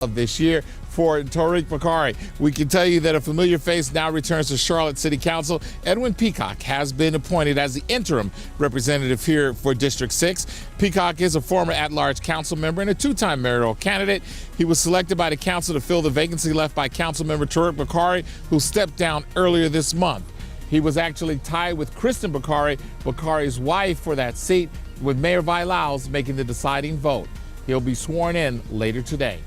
of this year for Tariq Bakari. We can tell you that a familiar face now returns to Charlotte City Council. Edwin Peacock has been appointed as the interim representative here for District 6. Peacock is a former at-large council member and a two-time mayoral candidate. He was selected by the council to fill the vacancy left by Councilmember Tariq Bakari, who stepped down earlier this month. He was actually tied with Kristen Bakari, Bakari's wife, for that seat, with Mayor Vilaus making the deciding vote. He'll be sworn in later today.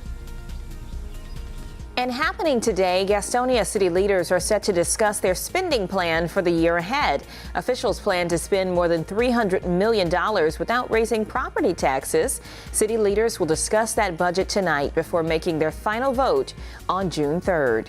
And happening today, Gastonia city leaders are set to discuss their spending plan for the year ahead. Officials plan to spend more than $300 million without raising property taxes. City leaders will discuss that budget tonight before making their final vote on June 3rd.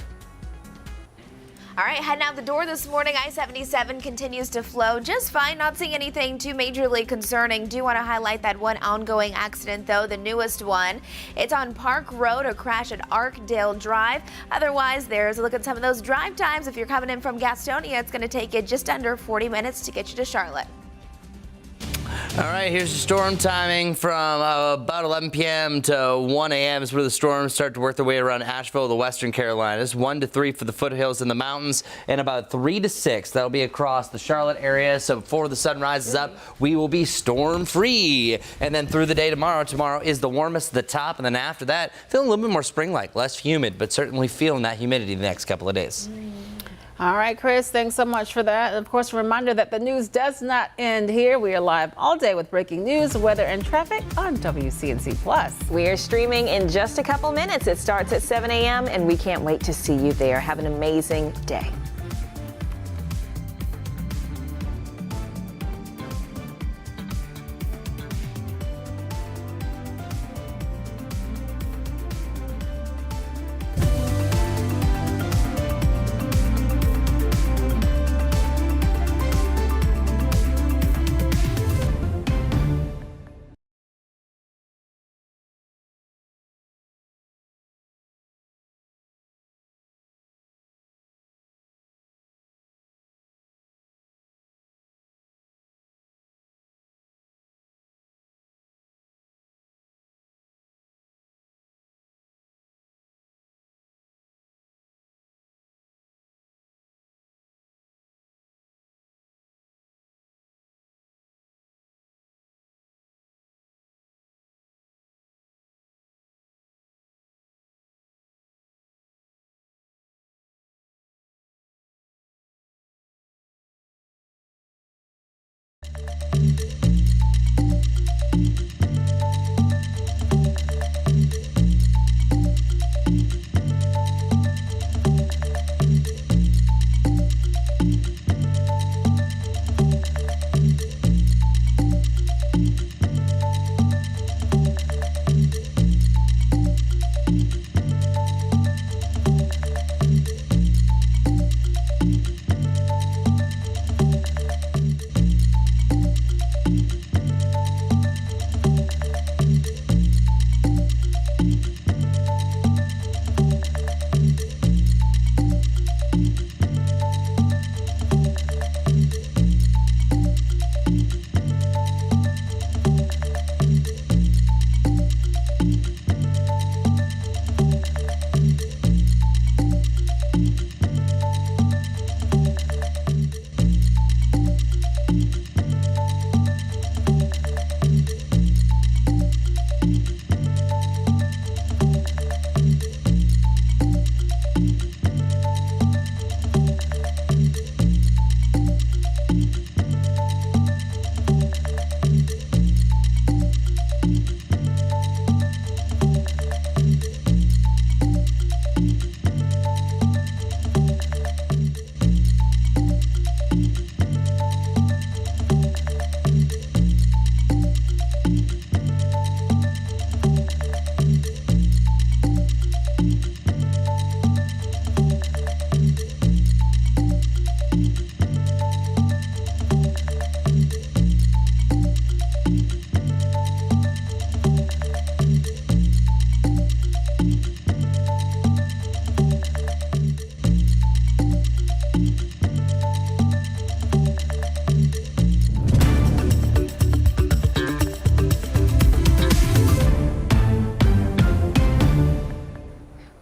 All right, heading out the door this morning, I-77 continues to flow just fine. Not seeing anything too majorly concerning. Do want to highlight that one ongoing accident, though, the newest one. It's on Park Road, a crash at Arkdale Drive. Otherwise, there's a look at some of those drive times. If you're coming in from Gastonia, it's going to take you just under 40 minutes to get you to Charlotte. All right, here's the storm timing from about 11 p.m. to 1 a.m. is where the storms start to work their way around Asheville, the Western Carolinas. 1 to 3 for the foothills and the mountains, and about 3 to 6. That'll be across the Charlotte area. So before the sun rises up, we will be storm free. And then through the day tomorrow. Tomorrow is the warmest at the top, and then after that, feeling a little bit more spring-like, less humid, but certainly feeling that humidity the next couple of days. All right, Chris, thanks so much for that. Of course, a reminder that the news does not end here. We are live all day with breaking news, weather, and traffic on WCNC Plus. We are streaming in just a couple minutes. It starts at 7 a.m. and we can't wait to see you there. Have an amazing day.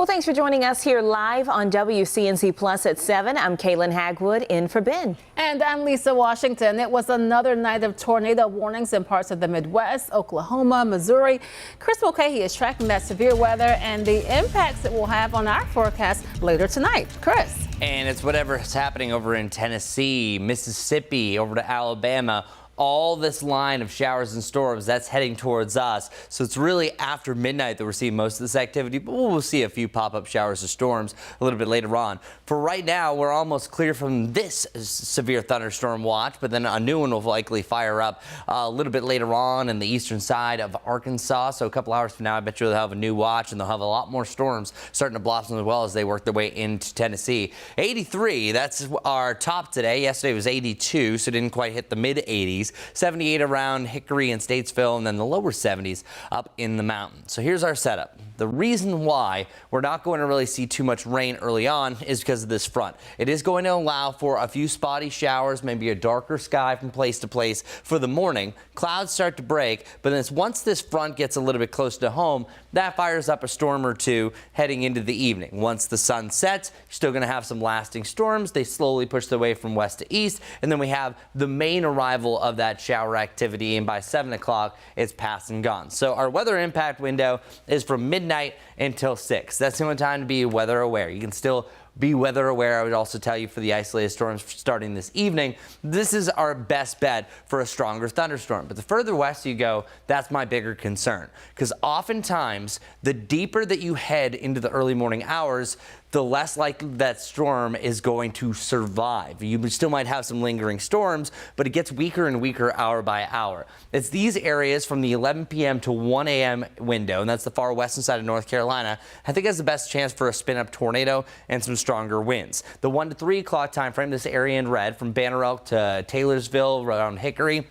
Well, thanks for joining us here live on WCNC Plus at 7. I'm Kaylin Hagwood in for Ben. And I'm Lisa Washington. It was another night of tornado warnings in parts of the Midwest, Oklahoma, Missouri. Chris Mulcahy is tracking that severe weather and the impacts it will have on our forecast later tonight. Chris. And it's whatever's happening over in Tennessee, Mississippi, over to Alabama. All this line of showers and storms that's heading towards us. So it's really after midnight that we're seeing most of this activity, but we'll see a few pop-up showers or storms a little bit later on. For right now, we're almost clear from this severe thunderstorm watch, but then a new one will likely fire up a little bit later on in the eastern side of Arkansas. So a couple hours from now, I bet you'll have a new watch, and they'll have a lot more storms starting to blossom as well as they work their way into Tennessee. 83, that's our top today. Yesterday was 82, so didn't quite hit the mid-80s. 78 around Hickory and Statesville, and then the lower 70s up in the mountains. So here's our setup. The reason why we're not going to really see too much rain early on is because of this front. It is going to allow for a few spotty showers, maybe a darker sky from place to place for the morning. Clouds start to break, but then once this front gets a little bit close to home, that fires up a storm or two heading into the evening. Once the sun sets, you're still going to have some lasting storms. They slowly push their way from west to east, and then we have the main arrival of that shower activity, and by 7 o'clock, it's past and gone. So our weather impact window is from midnight until 6. That's the only time to be weather aware. You can still be weather aware. I would also tell you for the isolated storms starting this evening, this is our best bet for a stronger thunderstorm. But the further west you go, that's my bigger concern. Because oftentimes, the deeper that you head into the early morning hours, the less likely that storm is going to survive. You still might have some lingering storms, but it gets weaker and weaker hour by hour. It's these areas from the 11 p.m. to 1 a.m. window, and that's the far western side of North Carolina, I think has the best chance for a spin-up tornado and some stronger winds. The 1 to 3 o'clock time frame, this area in red from Banner Elk to Taylorsville around Hickory,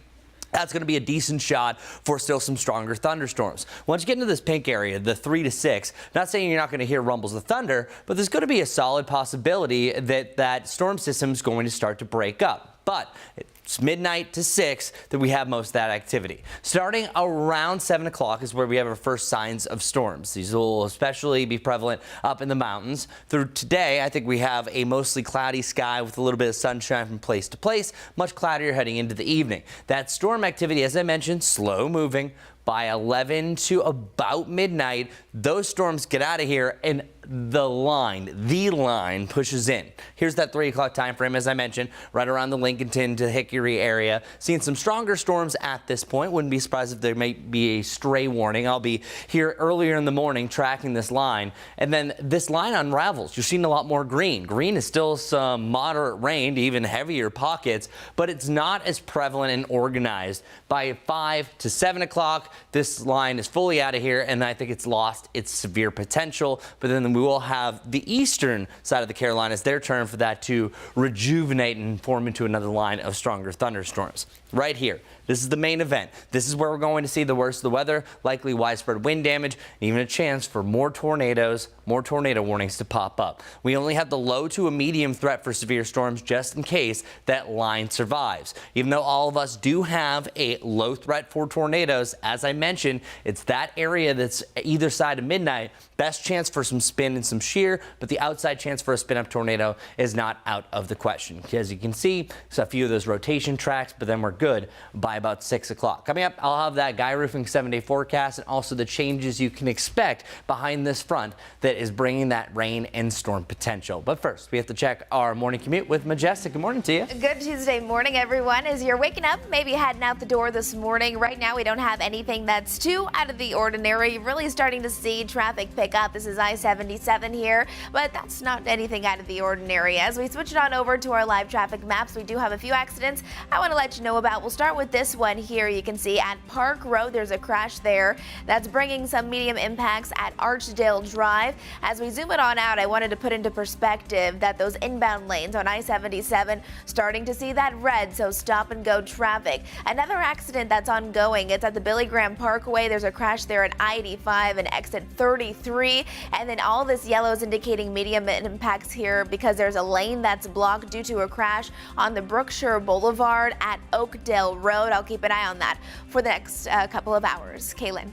that's going to be a decent shot for still some stronger thunderstorms. Once you get into this pink area, the 3 to 6, not saying you're not going to hear rumbles of thunder, but there's going to be a solid possibility that that storm system is going to start to break up. But it's midnight to 6 that we have most of that activity. Starting around 7 o'clock is where we have our first signs of storms. These will especially be prevalent up in the mountains. Through today, I think we have a mostly cloudy sky with a little bit of sunshine from place to place, much cloudier heading into the evening. That storm activity, as I mentioned, slow moving. By 11 to about midnight, those storms get out of here and the line pushes in. Here's that 3 o'clock time frame, as I mentioned, right around the Lincolnton to Hickory area. Seeing some stronger storms at this point. Wouldn't be surprised if there may be a stray warning. I'll be here earlier in the morning tracking this line, and then this line unravels. You're seeing a lot more green. Green is still some moderate rain to even heavier pockets, but it's not as prevalent and organized. By 5 to 7 o'clock, this line is fully out of here, and I think it's lost its severe potential. But then we will have the eastern side of the Carolinas, their turn for that to rejuvenate and form into another line of stronger thunderstorms. Right here, this is the main event. This is where we're going to see the worst of the weather, likely widespread wind damage, and even a chance for more tornadoes, more tornado warnings to pop up. We only have the low to a medium threat for severe storms just in case that line survives. Even though all of us do have a low threat for tornadoes, as I mentioned, it's that area that's either side of midnight. Best chance for some spin and some shear, but the outside chance for a spin-up tornado is not out of the question. As you can see, it's a few of those rotation tracks, but then we're good by about 6 o'clock. Coming up, I'll have that Guy Roofing 7-day forecast and also the changes you can expect behind this front that is bringing that rain and storm potential. But first, we have to check our morning commute with Majestic. Good morning to you. Good Tuesday morning, everyone. As you're waking up, maybe heading out the door this morning. Right now, we don't have anything that's too out of the ordinary. You're really starting to see traffic pick up. This is I-77 here, but that's not anything out of the ordinary. As we switch it on over to our live traffic maps, we do have a few accidents I want to let you know about. We'll start with this one here. You can see at Park Road, there's a crash there that's bringing some medium impacts at Archdale Drive. As we zoom it on out, I wanted to put into perspective that those inbound lanes on I-77 starting to see that red, so stop and go traffic. Another accident that's ongoing, it's at the Billy Graham Parkway. There's a crash there at I-85 and exit 33, and then all this yellow is indicating medium impacts here because there's a lane that's blocked due to a crash on the Brookshire Boulevard at Oakdale Road. I'll keep an eye on that for the next couple of hours. Kaylin.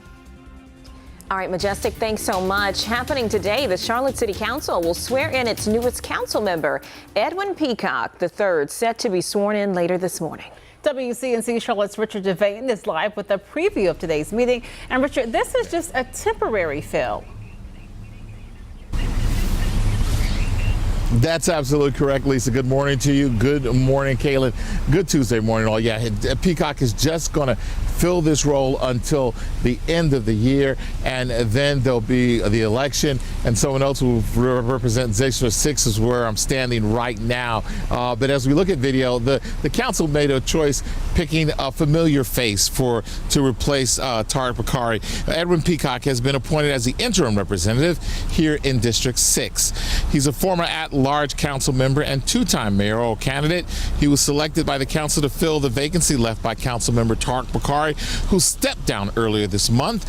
All right, Majestic, thanks so much. Happening today, the Charlotte City Council will swear in its newest council member, Edwin Peacock III, set to be sworn in later this morning. WCNC Charlotte's Richard Devane is live with a preview of today's meeting. And Richard, this is just a temporary fill. That's absolutely correct, Lisa. Good morning to you. Good morning, Kaylin. Good Tuesday morning, all. Yeah, Peacock is just going to fill this role until the end of the year, and then there'll be the election, and someone else will represent District 6 is where I'm standing right now. But as we look at video, the council made a choice picking a familiar face to replace Tariq Bakari. Edwin Peacock has been appointed as the interim representative here in District 6. He's a former at-large council member and two-time mayoral candidate. He was selected by the council to fill the vacancy left by council member Tariq Bakari, who stepped down earlier this month.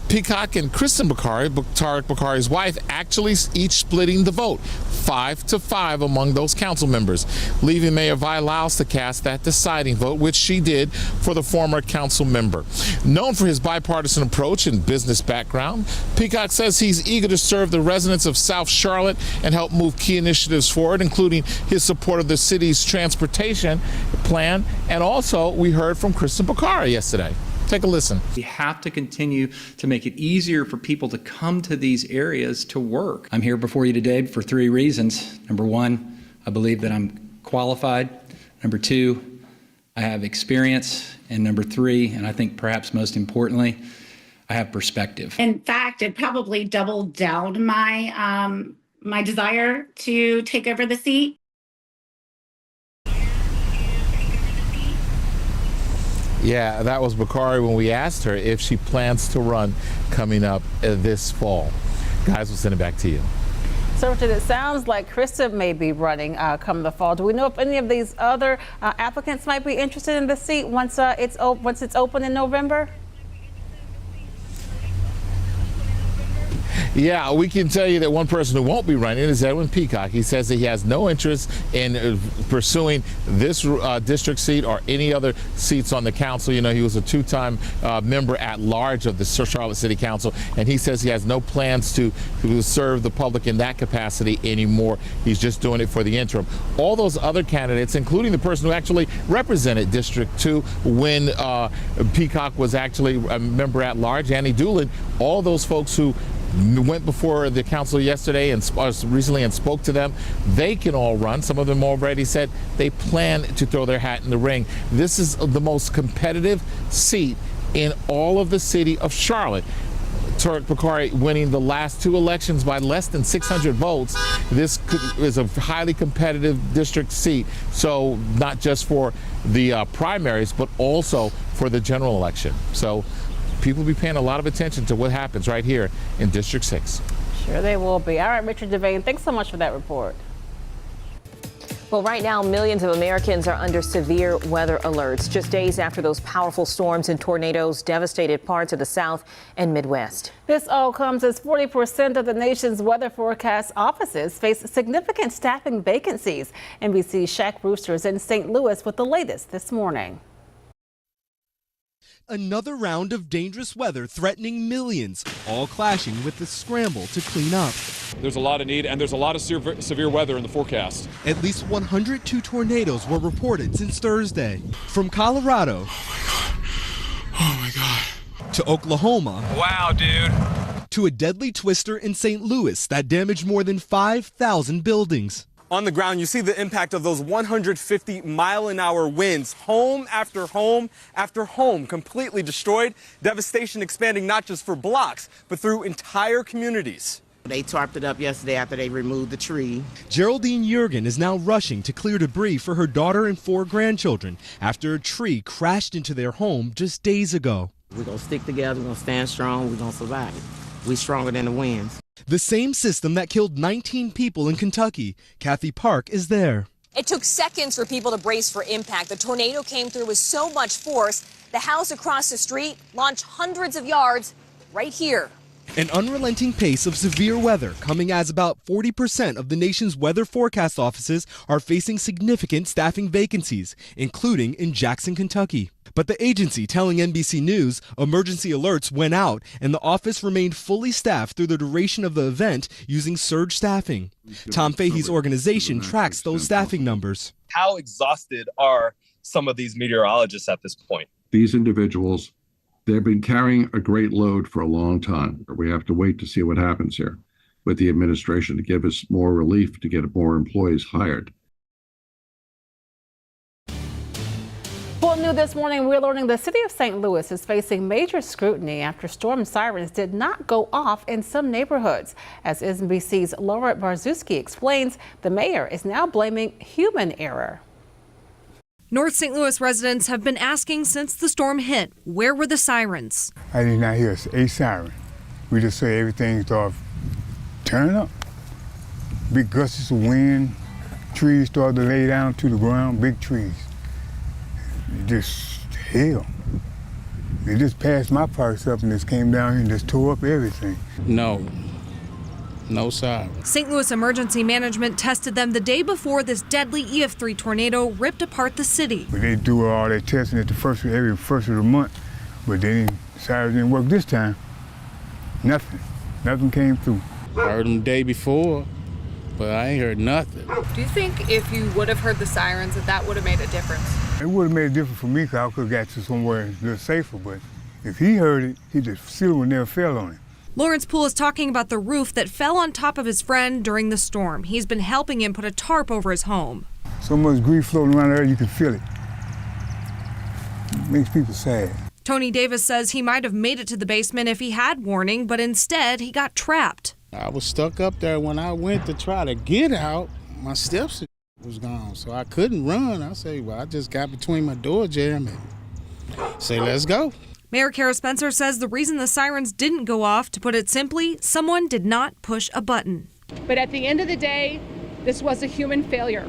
Peacock and Kristen Bakari, Tariq Bakari's wife, actually each splitting the vote 5-5 among those council members, leaving Mayor Vi Lyles to cast that deciding vote, which she did for the former council member. Known for his bipartisan approach and business background, Peacock says he's eager to serve the residents of South Charlotte and help move key initiatives forward, including his support of the city's transportation plan. And also, we heard from Kristen Bakari yesterday. Take a listen. We have to continue to make it easier for people to come to these areas to work. I'm here before you today for 3 reasons. Number 1, I believe that I'm qualified. Number 2, I have experience. And number 3, and I think perhaps most importantly, I have perspective. In fact, it probably doubled down my desire to take over the seat. Yeah, that was Bakari when we asked her if she plans to run coming up this fall. Guys, we'll send it back to you. So, Richard, it sounds like Krista may be running come the fall. Do we know if any of these other applicants might be interested in the seat once it's open in November? Yeah, we can tell you that one person who won't be running is Edwin Peacock. He says that he has no interest in pursuing this district seat or any other seats on the council. You know, he was a two-time member at large of the Charlotte City Council, and he says he has no plans to serve the public in that capacity anymore. He's just doing it for the interim. All those other candidates, including the person who actually represented District 2 when Peacock was actually a member at large, Annie Doolin, all those folks who went before the council yesterday and recently and spoke to them, they can all run. Some of them already said they plan to throw their hat in the ring. This is the most competitive seat in all of the city of Charlotte. Tariq Bakari winning the last 2 elections by less than 600 votes. This is a highly competitive district seat, so not just for the primaries, but also for the general election. So people will be paying a lot of attention to what happens right here in District 6. Sure they will be. All right, Richard Devane, thanks so much for that report. Well, right now, millions of Americans are under severe weather alerts, just days after those powerful storms and tornadoes devastated parts of the South and Midwest. This all comes as 40% of the nation's weather forecast offices face significant staffing vacancies. NBC's Shaq Brewster is in St. Louis with the latest this morning. Another round of dangerous weather threatening millions, all clashing with the scramble to clean up. There's a lot of need, and there's a lot of severe weather in the forecast. At least 102 tornadoes were reported since Thursday. From Colorado Oh my God. to Oklahoma. Wow, dude. To a deadly twister in St. Louis that damaged more than 5,000 buildings. On the ground, you see the impact of those 150-mile-an-hour winds. Home after home after home completely destroyed. Devastation expanding not just for blocks, but through entire communities. They tarped it up yesterday after they removed the tree. Geraldine Jurgen is now rushing to clear debris for her daughter and 4 grandchildren after a tree crashed into their home just days ago. We're going to stick together, we're going to stand strong, we're going to survive it. We're stronger than the winds. The same system that killed 19 people in Kentucky. Kathy Park is there. It took seconds for people to brace for impact. The tornado came through with so much force, the house across the street launched hundreds of yards right here An unrelenting pace of severe weather coming as about 40% of the nation's weather forecast offices are facing significant staffing vacancies, including in Jackson, Kentucky. But the agency telling NBC News emergency alerts went out and the office remained fully staffed through the duration of the event using surge staffing. Tom Fahey's organization tracks those staffing numbers. How exhausted are some of these meteorologists at this point? These individuals, they've been carrying a great load for a long time. We have to wait to see what happens here with the administration to give us more relief, to get more employees hired. Well, new this morning, we're learning the city of St. Louis is facing major scrutiny after storm sirens did not go off in some neighborhoods. As NBC's Laura Barzuski explains, the mayor is now blaming human error. North St. Louis residents have been asking since the storm hit, where were the sirens? I did not hear a siren. We just say everything started turning up. Big gusts of wind, trees started to lay down to the ground, big trees. Just hell. It just passed my parts up and just came down here and just tore up everything. No siren. St. Louis Emergency Management tested them the day before this deadly EF3 tornado ripped apart the city. But they do all their testing at every first of the month, but sirens didn't work this time. Nothing came through. I heard them the day before, but I ain't heard nothing. Do you think if you would have heard the sirens that would have made a difference? It would have made a difference for me because I could have got to somewhere a little safer, but if he heard it, he just still would never fell on it. Lawrence Poole is talking about the roof that fell on top of his friend during the storm. He's been helping him put a tarp over his home. So much grief floating around there, you can feel it. It makes people sad. Tony Davis says he might have made it to the basement if he had warning, but instead he got trapped. I was stuck up there when I went to try to get out. My steps was gone, so I couldn't run. I say, well, I just got between my door jamb and say, let's go. Mayor Kara Spencer says the reason the sirens didn't go off, to put it simply, someone did not push a button. But at the end of the day, this was a human failure.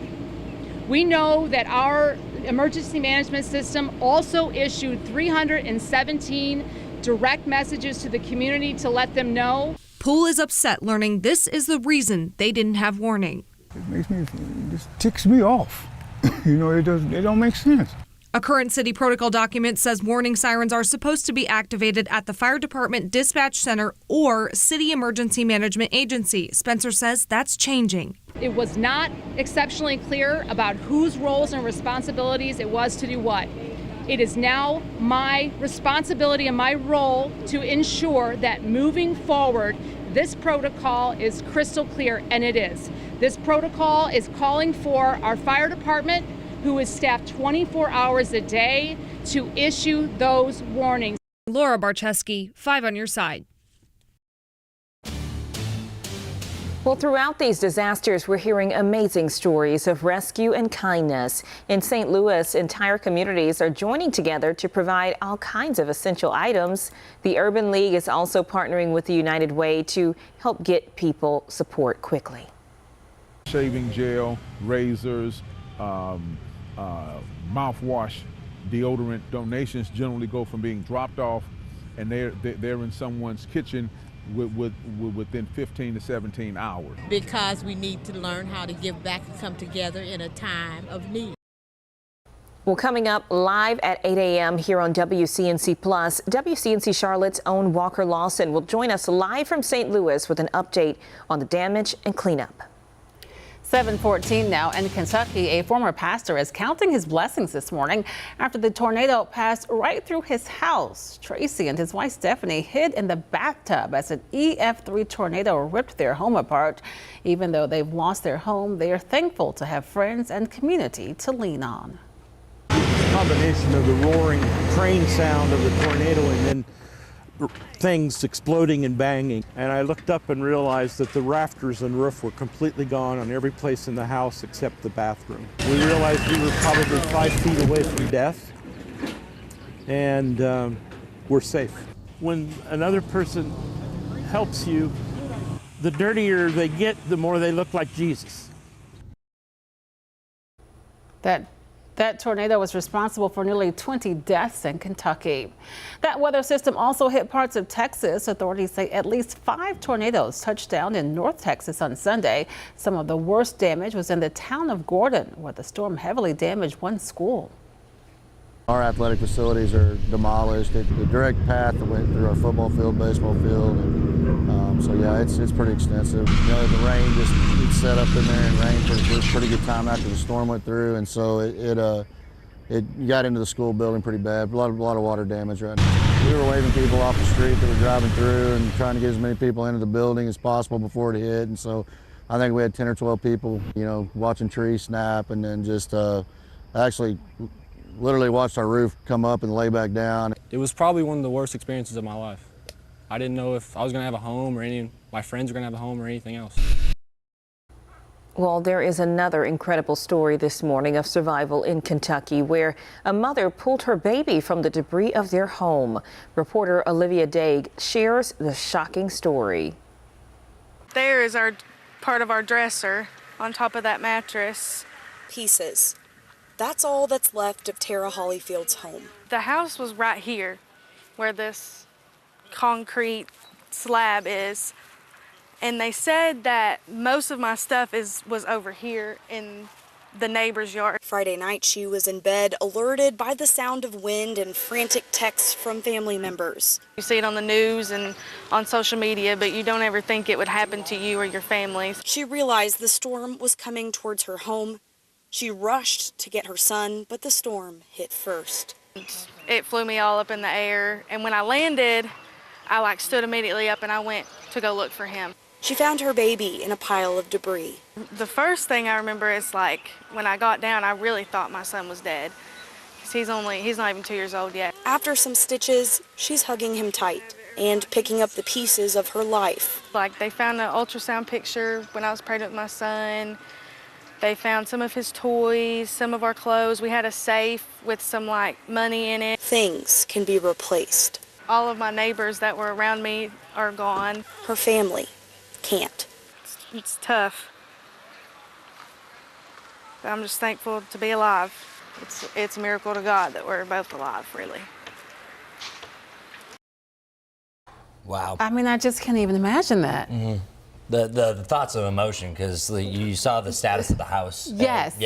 We know that our emergency management system also issued 317 direct messages to the community to let them know. Poole is upset learning this is the reason they didn't have warning. It makes me, it just ticks me off. It don't make sense. A current city protocol document says warning sirens are supposed to be activated at the fire department dispatch center or city emergency management agency. Spencer says that's changing. It was not exceptionally clear about whose roles and responsibilities it was to do what. It is now my responsibility and my role to ensure that moving forward, this protocol is crystal clear, and it is. This protocol is calling for our fire department, who is staffed 24 hours a day, to issue those warnings. Laura Barcheski, 5 on your side. Well, throughout these disasters, we're hearing amazing stories of rescue and kindness. In St. Louis, entire communities are joining together to provide all kinds of essential items. The Urban League is also partnering with the United Way to help get people support quickly. Shaving gel, razors, mouthwash, deodorant donations generally go from being dropped off and they're in someone's kitchen within 15 to 17 hours. Because we need to learn how to give back and come together in a time of need. Well, coming up live at 8 a.m. here on WCNC Plus, WCNC Charlotte's own Walker Lawson will join us live from St. Louis with an update on the damage and cleanup. 7:14 now in Kentucky. A former pastor is counting his blessings this morning after the tornado passed right through his house. Tracy and his wife Stephanie hid in the bathtub as an EF3 tornado ripped their home apart. Even though they've lost their home, they are thankful to have friends and community to lean on. Combination of the roaring train sound of the tornado and then things exploding and banging. And I looked up and realized that the rafters and roof were completely gone on every place in the house except the bathroom. We realized we were probably 5 feet away from death, and we're safe. When another person helps you, the dirtier they get, the more they look like Jesus. That That tornado was responsible for nearly 20 deaths in Kentucky. That weather system also hit parts of Texas. Authorities say at least 5 tornadoes touched down in North Texas on Sunday. Some of the worst damage was in the town of Gordon, where the storm heavily damaged one school. Our athletic facilities are demolished. The direct path that went through our football field, baseball field, and so yeah, it's pretty extensive. You know, the rain it set up in there and rained for a pretty good time after the storm went through, and so it got into the school building pretty bad. A lot of water damage right now. We were waving people off the street that were driving through and trying to get as many people into the building as possible before it hit, and so I think we had 10 or 12 people, you know, watching trees snap, and then just actually literally watched our roof come up and lay back down. It was probably one of the worst experiences of my life. I didn't know if I was going to have a home or any of my friends were going to have a home or anything else. Well, there is another incredible story this morning of survival in Kentucky, where a mother pulled her baby from the debris of their home. Reporter Olivia Daig shares the shocking story. There is part of our dresser on top of that mattress. Pieces. That's all that's left of Tara Hollyfield's home. The house was right here where this concrete slab is, and they said that most of my stuff was over here in the neighbor's yard. Friday night she was in bed, alerted by the sound of wind and frantic texts from family members. You see it on the news and on social media, but you don't ever think it would happen to you or your family. She realized the storm was coming towards her home. She rushed to get her son, but the storm hit first. It flew me all up in the air, and when I landed, I stood immediately up and I went to go look for him. She found her baby in a pile of debris. The first thing I remember is when I got down, I really thought my son was dead. 'Cause he's not even 2 years old yet. After some stitches, she's hugging him tight and picking up the pieces of her life. They found an ultrasound picture when I was pregnant with my son. They found some of his toys, some of our clothes. We had a safe with some money in it. Things can be replaced. All of my neighbors that were around me are gone. Her family can't. It's tough. But I'm just thankful to be alive. It's a miracle to God that we're both alive, really. Wow. I mean, I just can't even imagine that. Mm-hmm. The thoughts of emotion, because you saw the status of the house. Yes.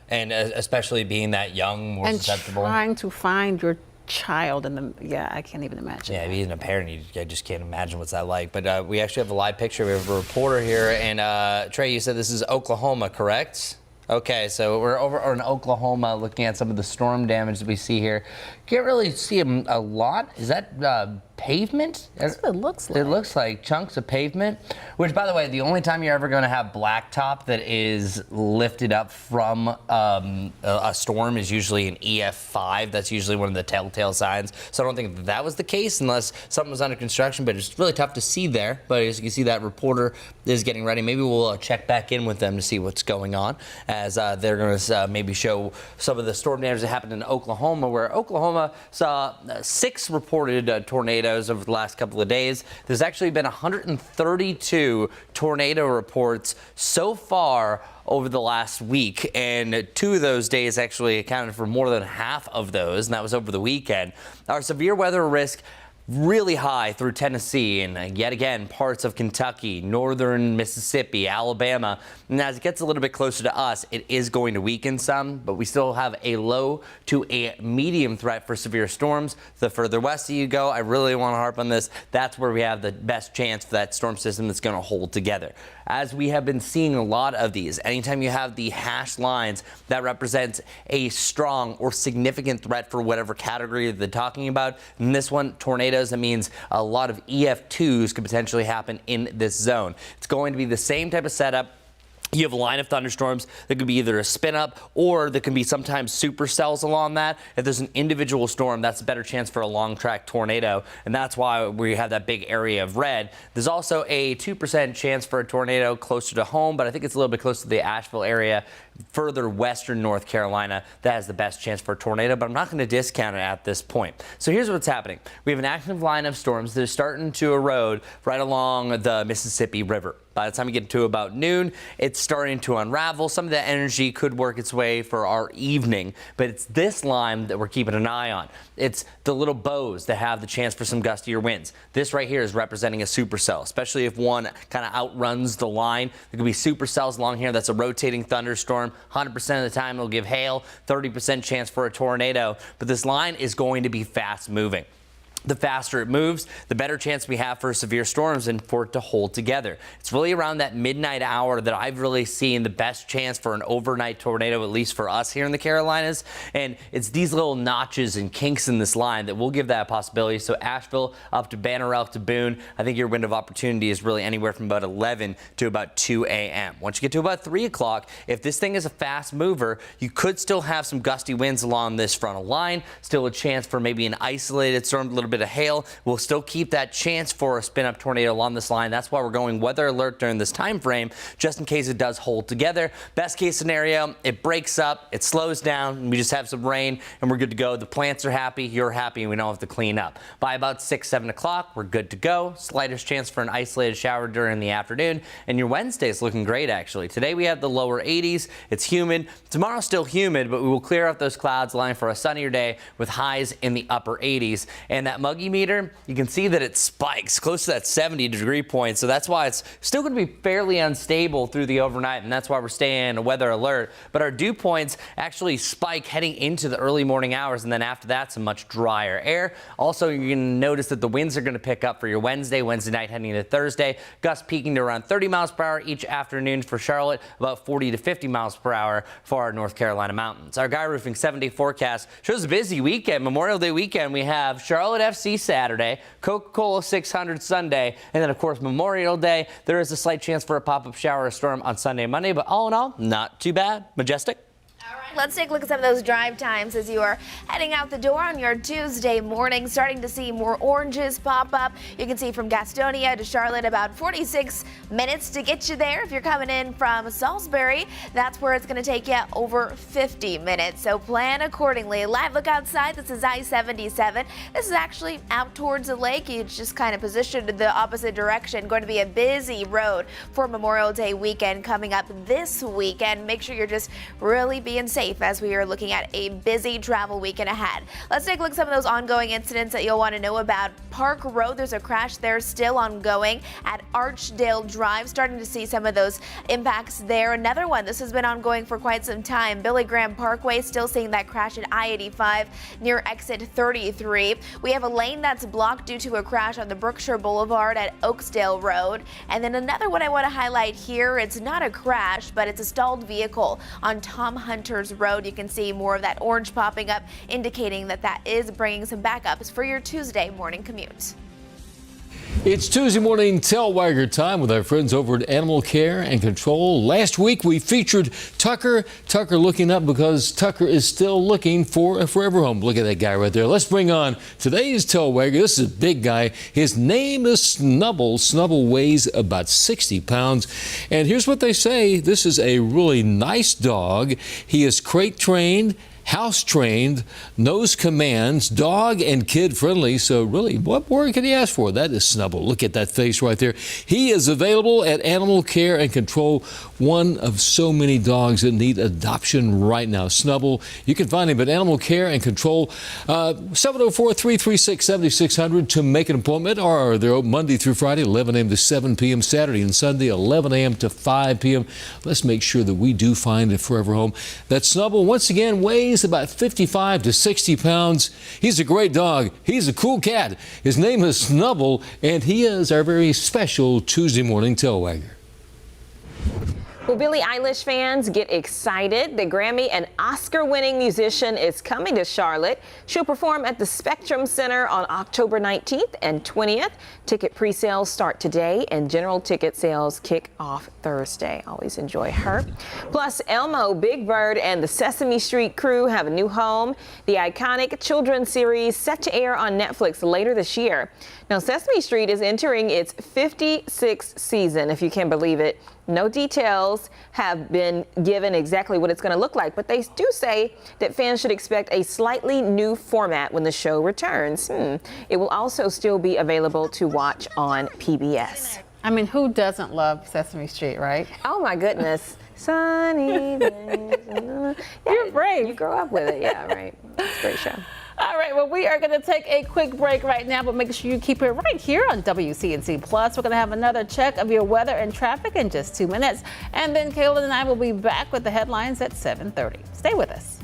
And especially being that young, more susceptible. And trying to find your child I can't even imagine. Yeah, being a parent, I just can't imagine what's that like. But we actually have a live picture. We have a reporter here, and Trey, you said this is Oklahoma, correct? Okay, so we're over in Oklahoma looking at some of the storm damage that we see here. Can't really see a lot. Is that pavement? That's what it looks like. It looks like chunks of pavement, which, by the way, the only time you're ever going to have blacktop that is lifted up from a storm is usually an EF5. That's usually one of the telltale signs. So I don't think that was the case unless something was under construction, but it's really tough to see there. But as you can see, that reporter is getting ready. Maybe we'll check back in with them to see what's going on, as they're going to maybe show some of the storm damage that happened in Oklahoma, where Oklahoma saw 6 reported tornadoes over the last couple of days. There's actually been 132 tornado reports so far over the last week, and 2 of those days actually accounted for more than half of those, and that was over the weekend. Our severe weather risk really high through Tennessee and yet again parts of Kentucky, northern Mississippi, Alabama. And as it gets a little bit closer to us, it is going to weaken some, but we still have a low to a medium threat for severe storms. The further west you go, I really want to harp on this, that's where we have the best chance for that storm system that's going to hold together. As we have been seeing a lot of these, anytime you have the hashed lines, that represents a strong or significant threat for whatever category they're talking about. In this one, tornadoes, that means a lot of EF2s could potentially happen in this zone. It's going to be the same type of setup. You have a line of thunderstorms that could be either a spin up or there can be sometimes supercells along that. If there's an individual storm, that's a better chance for a long track tornado. And that's why we have that big area of red. There's also a 2% chance for a tornado closer to home, but I think it's a little bit closer to the Asheville area, further western North Carolina, that has the best chance for a tornado, but I'm not going to discount it at this point. So here's what's happening. We have an active line of storms that are starting to erode right along the Mississippi River. By the time you get to about noon, it's starting to unravel. Some of that energy could work its way for our evening, but it's this line that we're keeping an eye on. It's the little bows that have the chance for some gustier winds. This right here is representing a supercell, especially if one kind of outruns the line. There could be supercells along here. That's a rotating thunderstorm. 100% of the time it'll give hail, 30% chance for a tornado, but this line is going to be fast moving. The faster it moves, the better chance we have for severe storms and for it to hold together. It's really around that midnight hour that I've really seen the best chance for an overnight tornado, at least for us here in the Carolinas. And it's these little notches and kinks in this line that will give that a possibility. So Asheville up to Banner Elk to Boone, I think your window of opportunity is really anywhere from about 11 to about 2 a.m. Once you get to about 3 o'clock, if this thing is a fast mover, you could still have some gusty winds along this frontal line, still a chance for maybe an isolated storm, a little bit of hail. We'll still keep that chance for a spin-up tornado along this line. That's why we're going weather alert during this time frame, just in case it does hold together. Best case scenario, it breaks up, it slows down, and we just have some rain, and we're good to go. The plants are happy, you're happy, and we don't have to clean up. By about 6, 7 o'clock, we're good to go. Slightest chance for an isolated shower during the afternoon, and your Wednesday is looking great, actually. Today we have the lower 80s. It's humid. Tomorrow's still humid, but we will clear up those clouds, allowing for a sunnier day with highs in the upper 80s. And that muggy meter, you can see that it spikes close to that 70-degree point. So that's why it's still going to be fairly unstable through the overnight, and that's why we're staying a weather alert. But our dew points actually spike heading into the early morning hours, and then after that, some much drier air. Also, you're going to notice that the winds are going to pick up for your Wednesday night heading into Thursday. Gusts peaking to around 30 miles per hour each afternoon for Charlotte, about 40 to 50 miles per hour for our North Carolina mountains. Our Guy Roofing 7-day forecast shows a busy weekend. Memorial Day weekend, we have Charlotte FC Saturday, Coca-Cola 600 Sunday, and then, of course, Memorial Day. There is a slight chance for a pop-up shower or storm on Sunday and Monday, but all in all, not too bad. Majestic? Let's take a look at some of those drive times as you are heading out the door on your Tuesday morning. Starting to see more oranges pop up. You can see from Gastonia to Charlotte about 46 minutes to get you there. If you're coming in from Salisbury, that's where it's going to take you over 50 minutes. So plan accordingly. Live look outside. This is I-77. This is actually out towards the lake. It's just kind of positioned in the opposite direction. Going to be a busy road for Memorial Day weekend coming up this weekend. Make sure you're just really being safe as we are looking at a busy travel weekend ahead. Let's take a look at some of those ongoing incidents that you'll want to know about. Park Road, there's a crash there still ongoing at Archdale Drive. Starting to see some of those impacts there. Another one, this has been ongoing for quite some time. Billy Graham Parkway, still seeing that crash at I-85 near exit 33. We have a lane that's blocked due to a crash on the Brookshire Boulevard at Oaksdale Road. And then another one I want to highlight here, it's not a crash, but it's a stalled vehicle on Tom Hunter's Road. You can see more of that orange popping up, indicating that that is bringing some backups for your Tuesday morning commute. It's Tuesday morning tailwagger time with our friends over at Animal Care and Control. Last week we featured Tucker. Tucker looking up because Tucker is still looking for a forever home. Look at that guy right there. Let's bring on today's tailwagger. This is a big guy. His name is Snubble. Snubble weighs about 60 pounds. And here's what they say. This is a really nice dog. He is crate trained, house trained, knows commands, dog and kid friendly. So really, what more can he ask for? That is Snubble. Look at that face right there. He is available at Animal Care and Control, one of so many dogs that need adoption right now. Snubble, you can find him at Animal Care and Control, 704-336-7600 to make an appointment, or they're open Monday through Friday, 11 a.m. to 7 p.m. Saturday and Sunday, 11 a.m. to 5 p.m. Let's make sure that we do find a forever home. That Snubble, once again, weighs about 55 to 60 pounds. He's a great dog. He's a cool cat. His name is Snubble, and he is our very special Tuesday morning tailwagger. Well, Billie Eilish fans, get excited. The Grammy and Oscar-winning musician is coming to Charlotte. She'll perform at the Spectrum Center on October 19th and 20th. Ticket pre-sales start today, and general ticket sales kick off Thursday. Always enjoy her. Plus, Elmo, Big Bird, and the Sesame Street crew have a new home. The iconic children's series set to air on Netflix later this year. Now, Sesame Street is entering its 56th season, if you can believe it. No details have been given exactly what it's going to look like, but they do say that fans should expect a slightly new format when the show returns. It will also still be available to watch on PBS. I mean, who doesn't love Sesame Street, right? Oh my goodness. Sunny days. Yeah, you're brave. You grow up with it. Yeah, right. It's a great show. All right, well, we are going to take a quick break right now, but make sure you keep it right here on WCNC Plus. We're going to have another check of your weather and traffic in just 2 minutes. And then Kaylin and I will be back with the headlines at 7:30. Stay with us.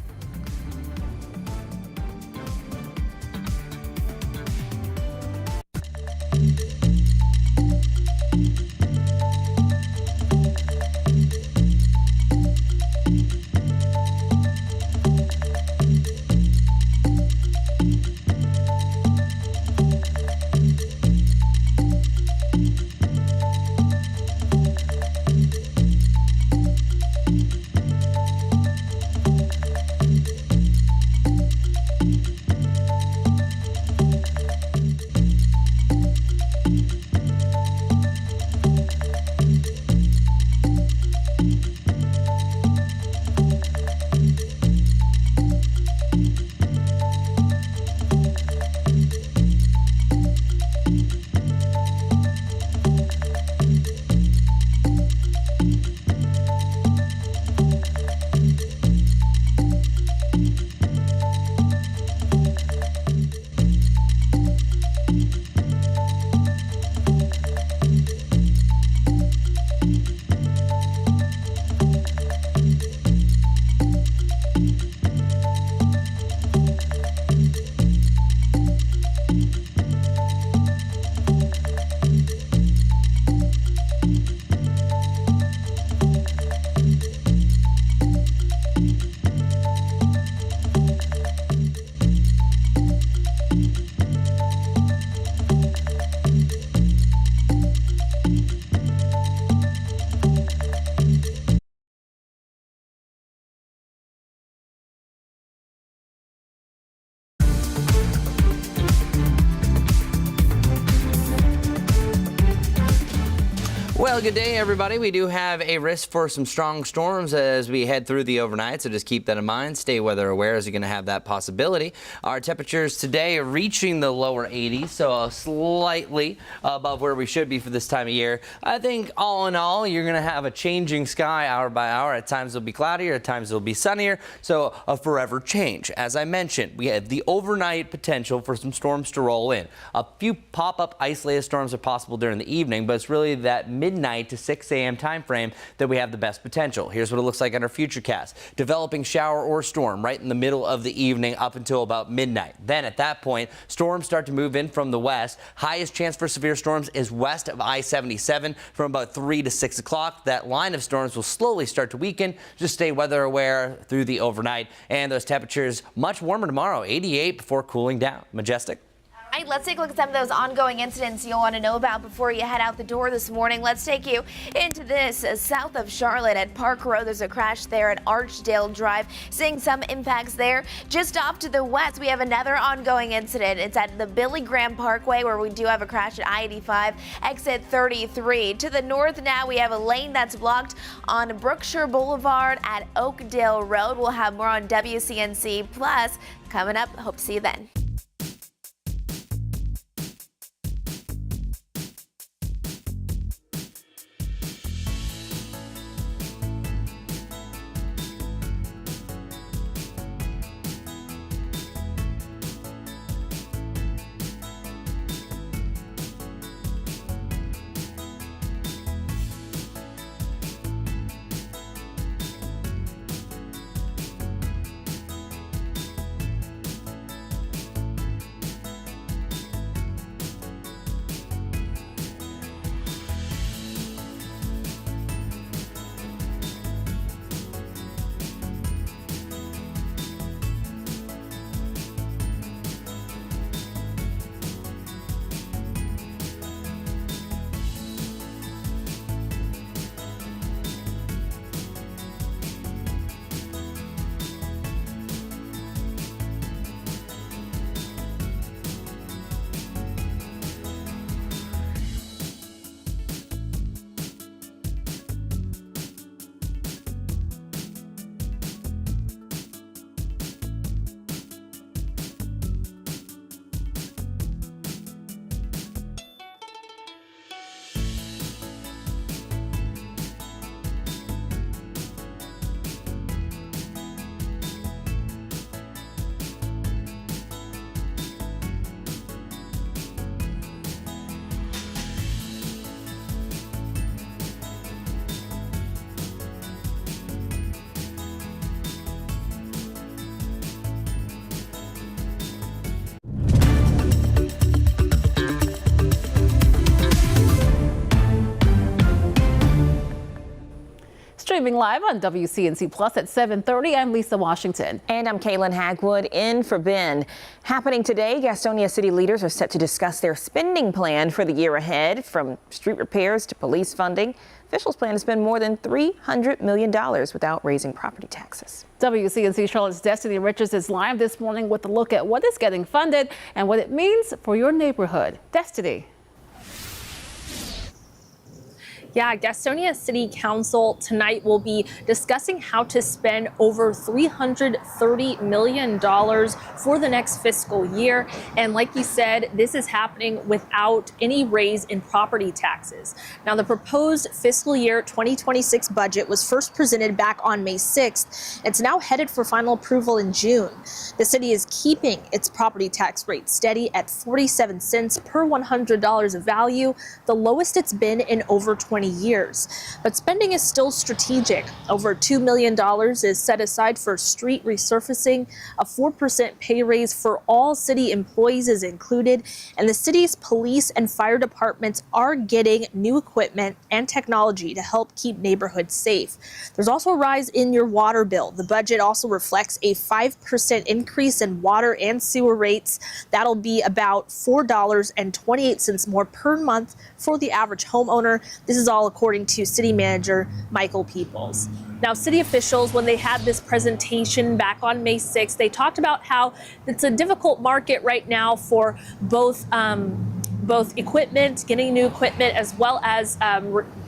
Well, good day, everybody. We do have a risk for some strong storms as we head through the overnight, so just keep that in mind. Stay weather aware as you're going to have that possibility. Our temperatures today are reaching the lower 80s, so slightly above where we should be for this time of year. I think all in all, you're going to have a changing sky hour by hour. At times it'll be cloudier, at times it'll be sunnier, so a forever change. As I mentioned, we have the overnight potential for some storms to roll in. A few pop-up isolated storms are possible during the evening, but it's really that midnight to 6 a.m. time frame that we have the best potential. Here's what it looks like on our futurecast. Developing shower or storm right in the middle of the evening up until about midnight. Then at that point, storms start to move in from the west. Highest chance for severe storms is west of I-77 from about 3 to 6 o'clock. That line of storms will slowly start to weaken. Just stay weather aware through the overnight. And those temperatures much warmer tomorrow, 88 before cooling down. Majestic. All right, let's take a look at some of those ongoing incidents you'll want to know about before you head out the door this morning. Let's take you into this south of Charlotte at Park Road. There's a crash there at Archdale Drive. Seeing some impacts there. Just off to the west, we have another ongoing incident. It's at the Billy Graham Parkway where we do have a crash at I-85, exit 33. To the north now, we have a lane that's blocked on Brookshire Boulevard at Oakdale Road. We'll have more on WCNC Plus coming up. Hope to see you then. Streaming live on WCNC Plus at 7:30, I'm Lisa Washington. And I'm Kaylin Hagwood in for Ben. Happening today, Gastonia city leaders are set to discuss their spending plan for the year ahead, from street repairs to police funding. Officials plan to spend more than $300 million without raising property taxes. WCNC Charlotte's Destiny Richards is live this morning with a look at what is getting funded and what it means for your neighborhood. Destiny. Yeah, Gastonia City Council tonight will be discussing how to spend over $330 million for the next fiscal year. And like you said, this is happening without any raise in property taxes. Now, the proposed fiscal year 2026 budget was first presented back on May 6th. It's now headed for final approval in June. The city is keeping its property tax rate steady at 47 cents per $100 of value, the lowest it's been in over 20 years. But spending is still strategic. Over $2 million is set aside for street resurfacing. A 4% pay raise for all city employees is included, and the city's police and fire departments are getting new equipment and technology to help keep neighborhoods safe. There's also a rise in your water bill. The budget also reflects a 5% increase in water and sewer rates. That'll be about $4.28 more per month for the average homeowner. This is all according to City Manager Michael Peoples. Now, city officials, when they had this presentation back on May 6th, they talked about how it's a difficult market right now for both equipment, getting new equipment, as well as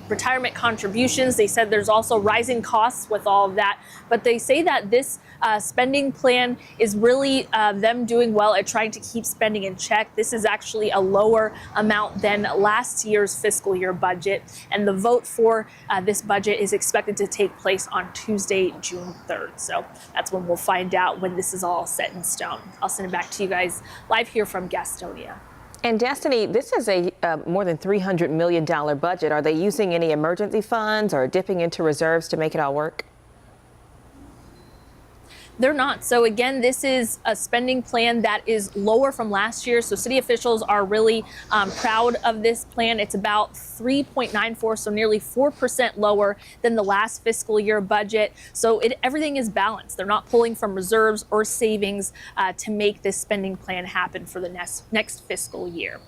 retirement contributions. They said there's also rising costs with all of that, but they say that this spending plan is really them doing well at trying to keep spending in check. This is actually a lower amount than last year's fiscal year budget, and the vote for this budget is expected to take place on Tuesday, June 3rd. So that's when we'll find out when this is all set in stone. I'll send it back to you guys live here from Gastonia. And Destiny, this is a more than $300 million budget. Are they using any emergency funds or dipping into reserves to make it all work? They're not. So again, this is a spending plan that is lower from last year. So city officials are really proud of this plan. It's about 3.94, so nearly 4% lower than the last fiscal year budget. So everything is balanced. They're not pulling from reserves or savings to make this spending plan happen for the next fiscal year.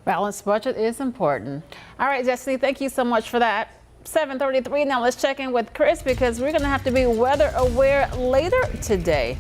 Balanced budget is important. All right, Destiny, thank you so much for that. 7:33. Now let's check in with Chris because we're going to have to be weather aware later today.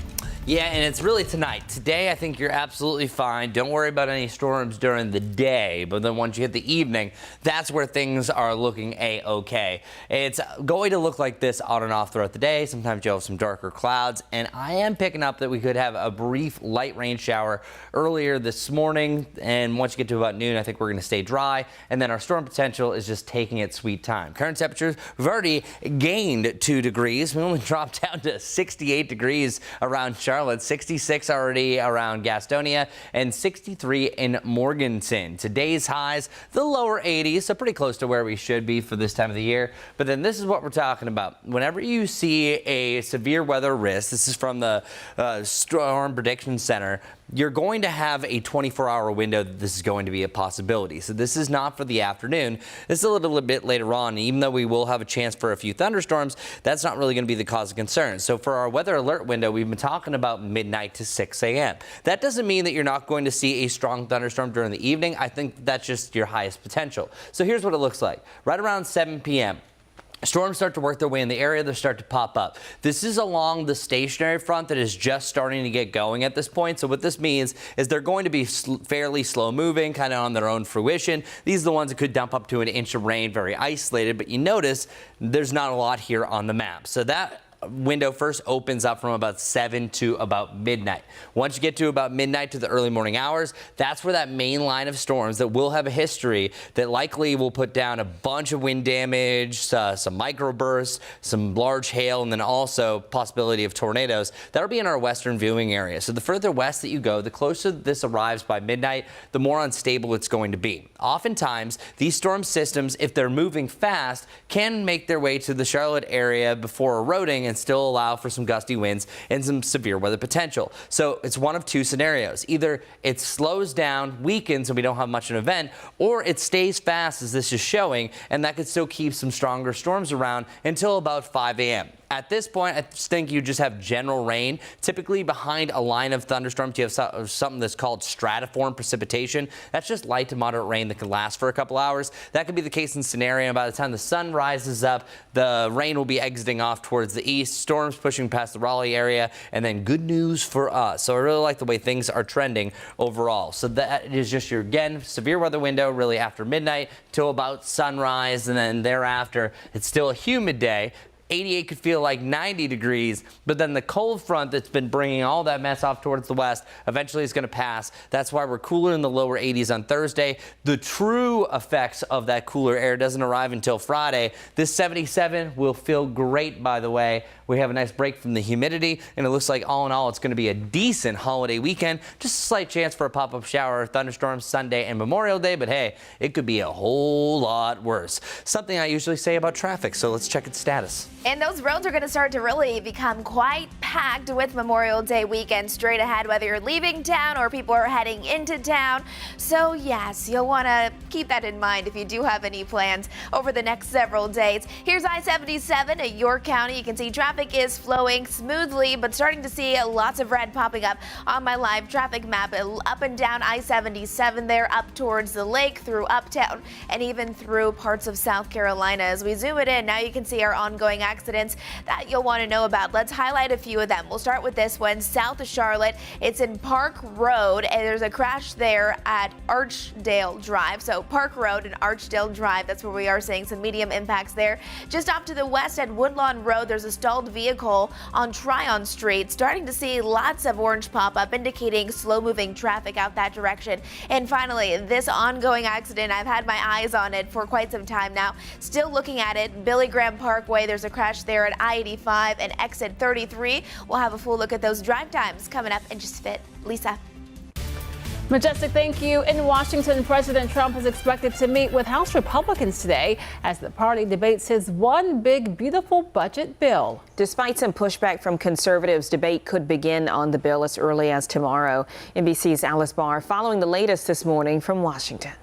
Yeah, and it's really tonight. Today, I think you're absolutely fine. Don't worry about any storms during the day, but then once you hit the evening, that's where things are looking a-okay. It's going to look like this on and off throughout the day. Sometimes you'll have some darker clouds, and I am picking up that we could have a brief light rain shower earlier this morning, and once you get to about noon, I think we're going to stay dry, and then our storm potential is just taking its sweet time. Current temperatures, we've already gained 2 degrees. We only dropped down to 68 degrees around Charlotte. 66 already around Gastonia and 63 in Morganton. Today's highs, the lower 80s, so pretty close to where we should be for this time of the year. But then this is what we're talking about. Whenever you see a severe weather risk, this is from the Storm Prediction Center, you're going to have a 24-hour window that this is going to be a possibility. So this is not for the afternoon. This is a little bit later on. And even though we will have a chance for a few thunderstorms, that's not really going to be the cause of concern. So for our weather alert window, we've been talking about midnight to 6 a.m. That doesn't mean that you're not going to see a strong thunderstorm during the evening. I think that's just your highest potential. So here's what it looks like. Right around 7 p.m. Storms start to work their way in the area. They start to pop up. This is along the stationary front that is just starting to get going at this point. So what this means is they're going to be fairly slow moving, kind of on their own fruition. These are the ones that could dump up to an inch of rain, very isolated. But you notice there's not a lot here on the map. So that window first opens up from about 7 to about midnight. Once you get to about midnight to the early morning hours, that's where that main line of storms that will have a history that likely will put down a bunch of wind damage, some microbursts, some large hail, and then also possibility of tornadoes. That'll be in our western viewing area. So the further west that you go, the closer this arrives by midnight, the more unstable it's going to be. Oftentimes, these storm systems, if they're moving fast, can make their way to the Charlotte area before eroding and plans still allow for some gusty winds and some severe weather potential. So it's one of two scenarios. Either it slows down, weakens, and we don't have much of an event, or it stays fast as this is showing, and that could still keep some stronger storms around until about 5 a.m. At this point, I think you just have general rain. Typically behind a line of thunderstorms, you have something that's called stratiform precipitation. That's just light to moderate rain that can last for a couple hours. That could be the case in scenario. By the time the sun rises up, the rain will be exiting off towards the east, storms pushing past the Raleigh area, and then good news for us. So I really like the way things are trending overall. So that is just your, again, severe weather window really after midnight till about sunrise, and then thereafter, it's still a humid day. 88 could feel like 90 degrees, but then the cold front that's been bringing all that mess off towards the west eventually is going to pass. That's why we're cooler in the lower 80s on Thursday. The true effects of that cooler air doesn't arrive until Friday. This 77 will feel great, by the way. We have a nice break from the humidity, and it looks like all in all it's going to be a decent holiday weekend. Just a slight chance for a pop-up shower or thunderstorm Sunday and Memorial Day, but hey, it could be a whole lot worse. Something I usually say about traffic, so let's check its status. And those roads are going to start to really become quite packed with Memorial Day weekend straight ahead, whether you're leaving town or people are heading into town. So yes, you'll want to keep that in mind if you do have any plans over the next several days. Here's I-77 at York County. You can see traffic is flowing smoothly, but starting to see lots of red popping up on my live traffic map. Up and down I-77 there, up towards the lake, through Uptown, and even through parts of South Carolina. As we zoom it in, now you can see our ongoing accidents that you'll want to know about. Let's highlight a few of them. We'll start with this one south of Charlotte. It's in Park Road, and there's a crash there at Archdale Drive. So Park Road and Archdale Drive, that's where we are seeing some medium impacts there. Just off to the west at Woodlawn Road, there's a stalled vehicle on Tryon Street. Starting to see lots of orange pop up, indicating slow moving traffic out that direction. And finally, this ongoing accident, I've had my eyes on it for quite some time now. Still looking at it, Billy Graham Parkway. There's a crash there at I-85 and exit 33. We'll have a full look at those drive times coming up in just a bit. Lisa. Majestic, thank you. In Washington, President Trump is expected to meet with House Republicans today as the party debates his one big, beautiful budget bill. Despite some pushback from conservatives, debate could begin on the bill as early as tomorrow. NBC's Alice Barr following the latest this morning from Washington.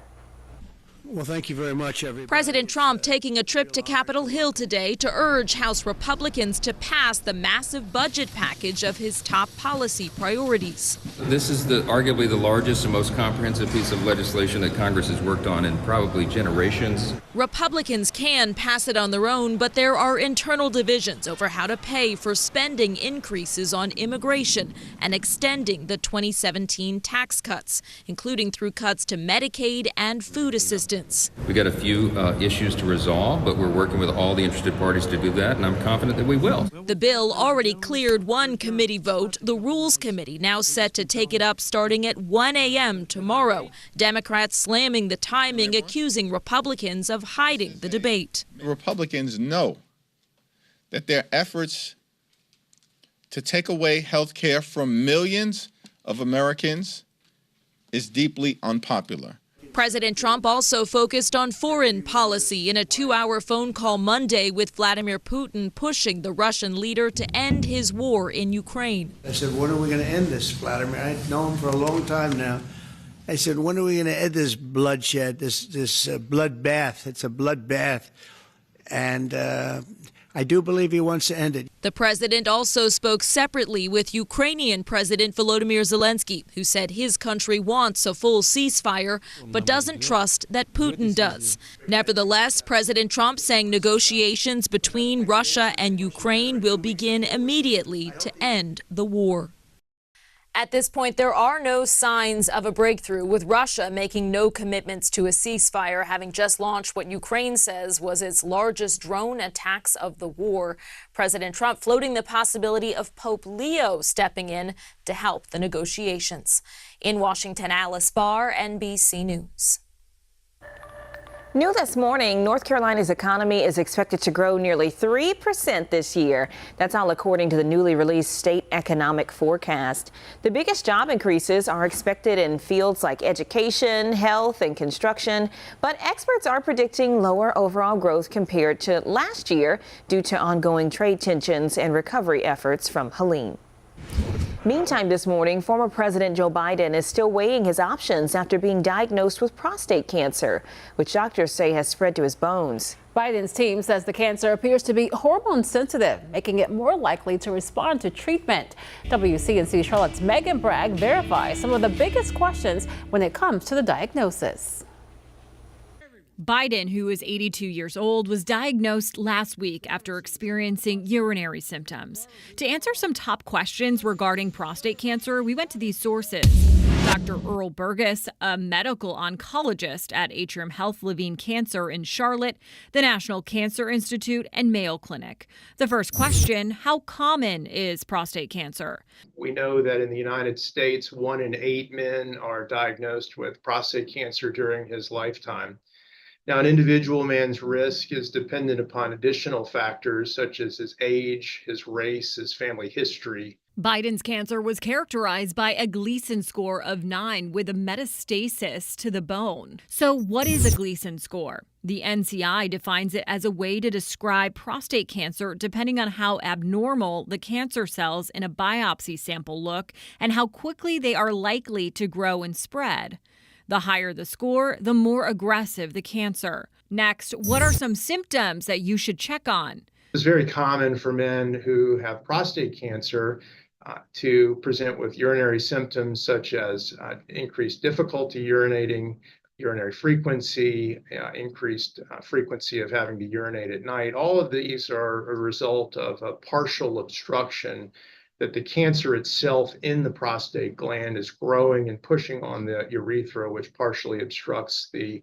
Well, thank you very much, everybody. President Trump taking a trip to Capitol Hill today to urge House Republicans to pass the massive budget package of his top policy priorities. This is arguably the largest and most comprehensive piece of legislation that Congress has worked on in probably generations. Republicans can pass it on their own, but there are internal divisions over how to pay for spending increases on immigration and extending the 2017 tax cuts, including through cuts to Medicaid and food assistance. We got a few issues to resolve, but we're working with all the interested parties to do that, and I'm confident that we will. The bill already cleared one committee vote. The Rules Committee now set to take it up starting at 1 a.m. tomorrow. Democrats slamming the timing, accusing Republicans of hiding the debate. Republicans know that their efforts to take away health care from millions of Americans is deeply unpopular. President Trump also focused on foreign policy in a 2-hour phone call Monday with Vladimir Putin, pushing the Russian leader to end his war in Ukraine. I said, when are we going to end this, Vladimir? I've known him for a long time now. I said, when are we going to end this bloodshed, this bloodbath? It's a bloodbath. And I do believe he wants to end it. The president also spoke separately with Ukrainian President Volodymyr Zelensky, who said his country wants a full ceasefire, but doesn't trust that Putin does. Nevertheless, President Trump saying negotiations between Russia and Ukraine will begin immediately to end the war. At this point, there are no signs of a breakthrough, with Russia making no commitments to a ceasefire, having just launched what Ukraine says was its largest drone attacks of the war. President Trump floating the possibility of Pope Leo stepping in to help the negotiations. In Washington, Alice Barr, NBC News. New this morning, North Carolina's economy is expected to grow nearly 3% this year. That's all according to the newly released state economic forecast. The biggest job increases are expected in fields like education, health, and construction, but experts are predicting lower overall growth compared to last year due to ongoing trade tensions and recovery efforts from Helene. Meantime, this morning, former President Joe Biden is still weighing his options after being diagnosed with prostate cancer, which doctors say has spread to his bones. Biden's team says the cancer appears to be hormone sensitive, making it more likely to respond to treatment. WCNC Charlotte's Megan Bragg verifies some of the biggest questions when it comes to the diagnosis. Biden, who is 82 years old, was diagnosed last week after experiencing urinary symptoms. To answer some top questions regarding prostate cancer, we went to these sources. Dr. Earl Burgess, a medical oncologist at Atrium Health Levine Cancer in Charlotte, the National Cancer Institute, and Mayo Clinic. The first question, how common is prostate cancer? We know that in the United States, 1 in 8 men are diagnosed with prostate cancer during his lifetime. Now, an individual man's risk is dependent upon additional factors such as his age, his race, his family history. Biden's cancer was characterized by a Gleason score of 9 with a metastasis to the bone. So what is a Gleason score? The NCI defines it as a way to describe prostate cancer depending on how abnormal the cancer cells in a biopsy sample look and how quickly they are likely to grow and spread. The higher the score, the more aggressive the cancer. Next, what are some symptoms that you should check on? It's very common for men who have prostate cancer to present with urinary symptoms such as increased difficulty urinating, urinary frequency, increased frequency of having to urinate at night. All of these are a result of a partial obstruction that the cancer itself in the prostate gland is growing and pushing on the urethra, which partially obstructs the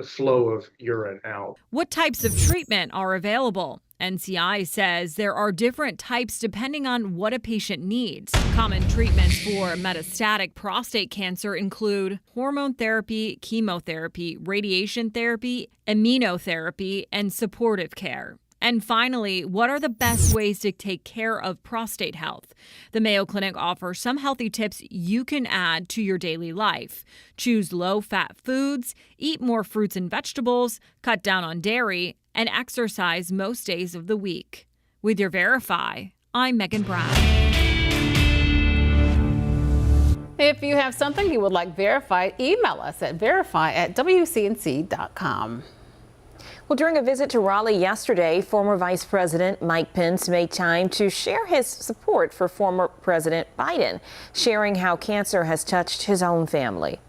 flow of urine out. What types of treatment are available? NCI says there are different types depending on what a patient needs. Common treatments for metastatic prostate cancer include hormone therapy, chemotherapy, radiation therapy, immunotherapy, and supportive care. And finally, what are the best ways to take care of prostate health? The Mayo Clinic offers some healthy tips you can add to your daily life. Choose low-fat foods, eat more fruits and vegetables, cut down on dairy, and exercise most days of the week. With your Verify, I'm Megan Bragg. If you have something you would like verified, email us at verify@wcnc.com. Well, during a visit to Raleigh yesterday, former Vice President Mike Pence made time to share his support for former President Biden, sharing how cancer has touched his own family.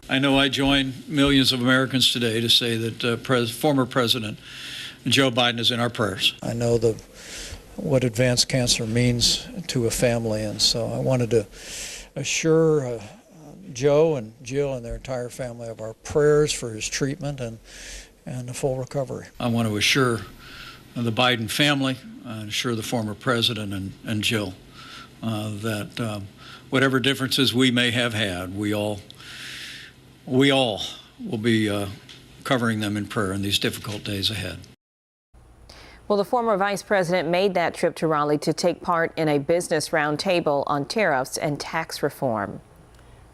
I know I join millions of Americans today to say that former President Joe Biden is in our prayers. I know what advanced cancer means to a family, and so I wanted to assure Joe and Jill and their entire family of our prayers for his treatment and a full recovery. I want to assure the Biden family, assure the former president and Jill that whatever differences we may have had, we all will be covering them in prayer in these difficult days ahead. Well, the former vice president made that trip to Raleigh to take part in a business roundtable on tariffs and tax reform.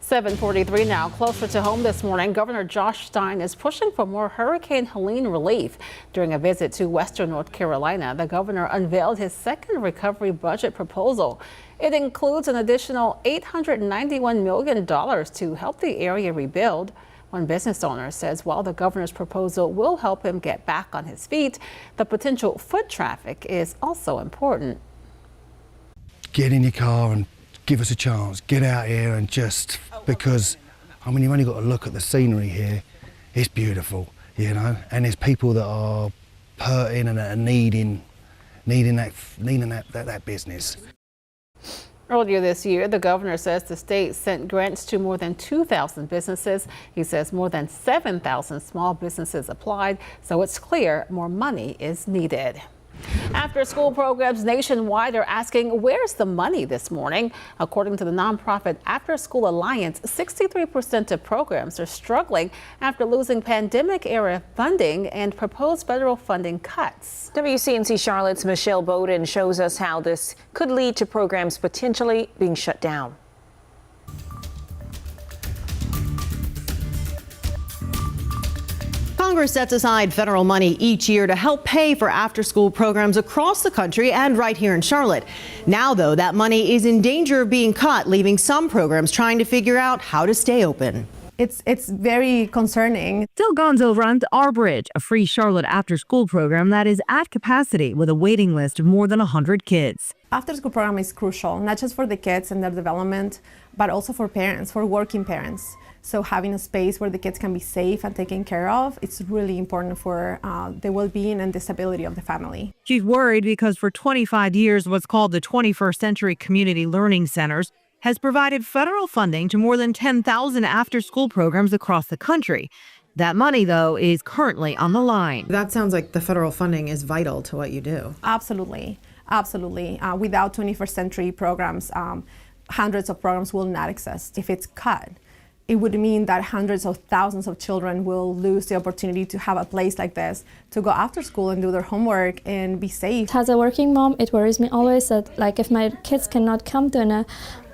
7:43 now. Closer to home this morning, Governor Josh Stein is pushing for more Hurricane Helene relief. During a visit to western North Carolina, the governor unveiled his second recovery budget proposal. It includes an additional $891 million to help the area rebuild. One business owner says while the governor's proposal will help him get back on his feet, the potential foot traffic is also important. Get in your car and give us a chance. Get out here and because, I mean, you've only got to look at the scenery here. It's beautiful, you know, and there's people that are hurting and are needing that business. Earlier this year, the governor says the state sent grants to more than 2,000 businesses. He says more than 7,000 small businesses applied, so it's clear more money is needed. After-school programs nationwide are asking, where's the money this morning? According to the nonprofit After School Alliance, 63% of programs are struggling after losing pandemic-era funding and proposed federal funding cuts. WCNC Charlotte's Michelle Bowden shows us how this could lead to programs potentially being shut down. Congress sets aside federal money each year to help pay for after-school programs across the country and right here in Charlotte. Now, though, that money is in danger of being cut, leaving some programs trying to figure out how to stay open. It's very concerning. Del Gonzo runs Our Bridge, a free Charlotte after-school program that is at capacity with a waiting list of more than 100 kids. After-school program is crucial, not just for the kids and their development, but also for parents, for working parents. So having a space where the kids can be safe and taken care of, it's really important for the well-being and the stability of the family. She's worried because for 25 years, what's called the 21st Century Community Learning Centers has provided federal funding to more than 10,000 after-school programs across the country. That money, though, is currently on the line. That sounds like the federal funding is vital to what you do. Absolutely, absolutely. Without 21st century programs, hundreds of programs will not exist. If it's cut, it would mean that hundreds of thousands of children will lose the opportunity to have a place like this, to go after school and do their homework and be safe. As a working mom, it worries me always that, like, if my kids cannot come to an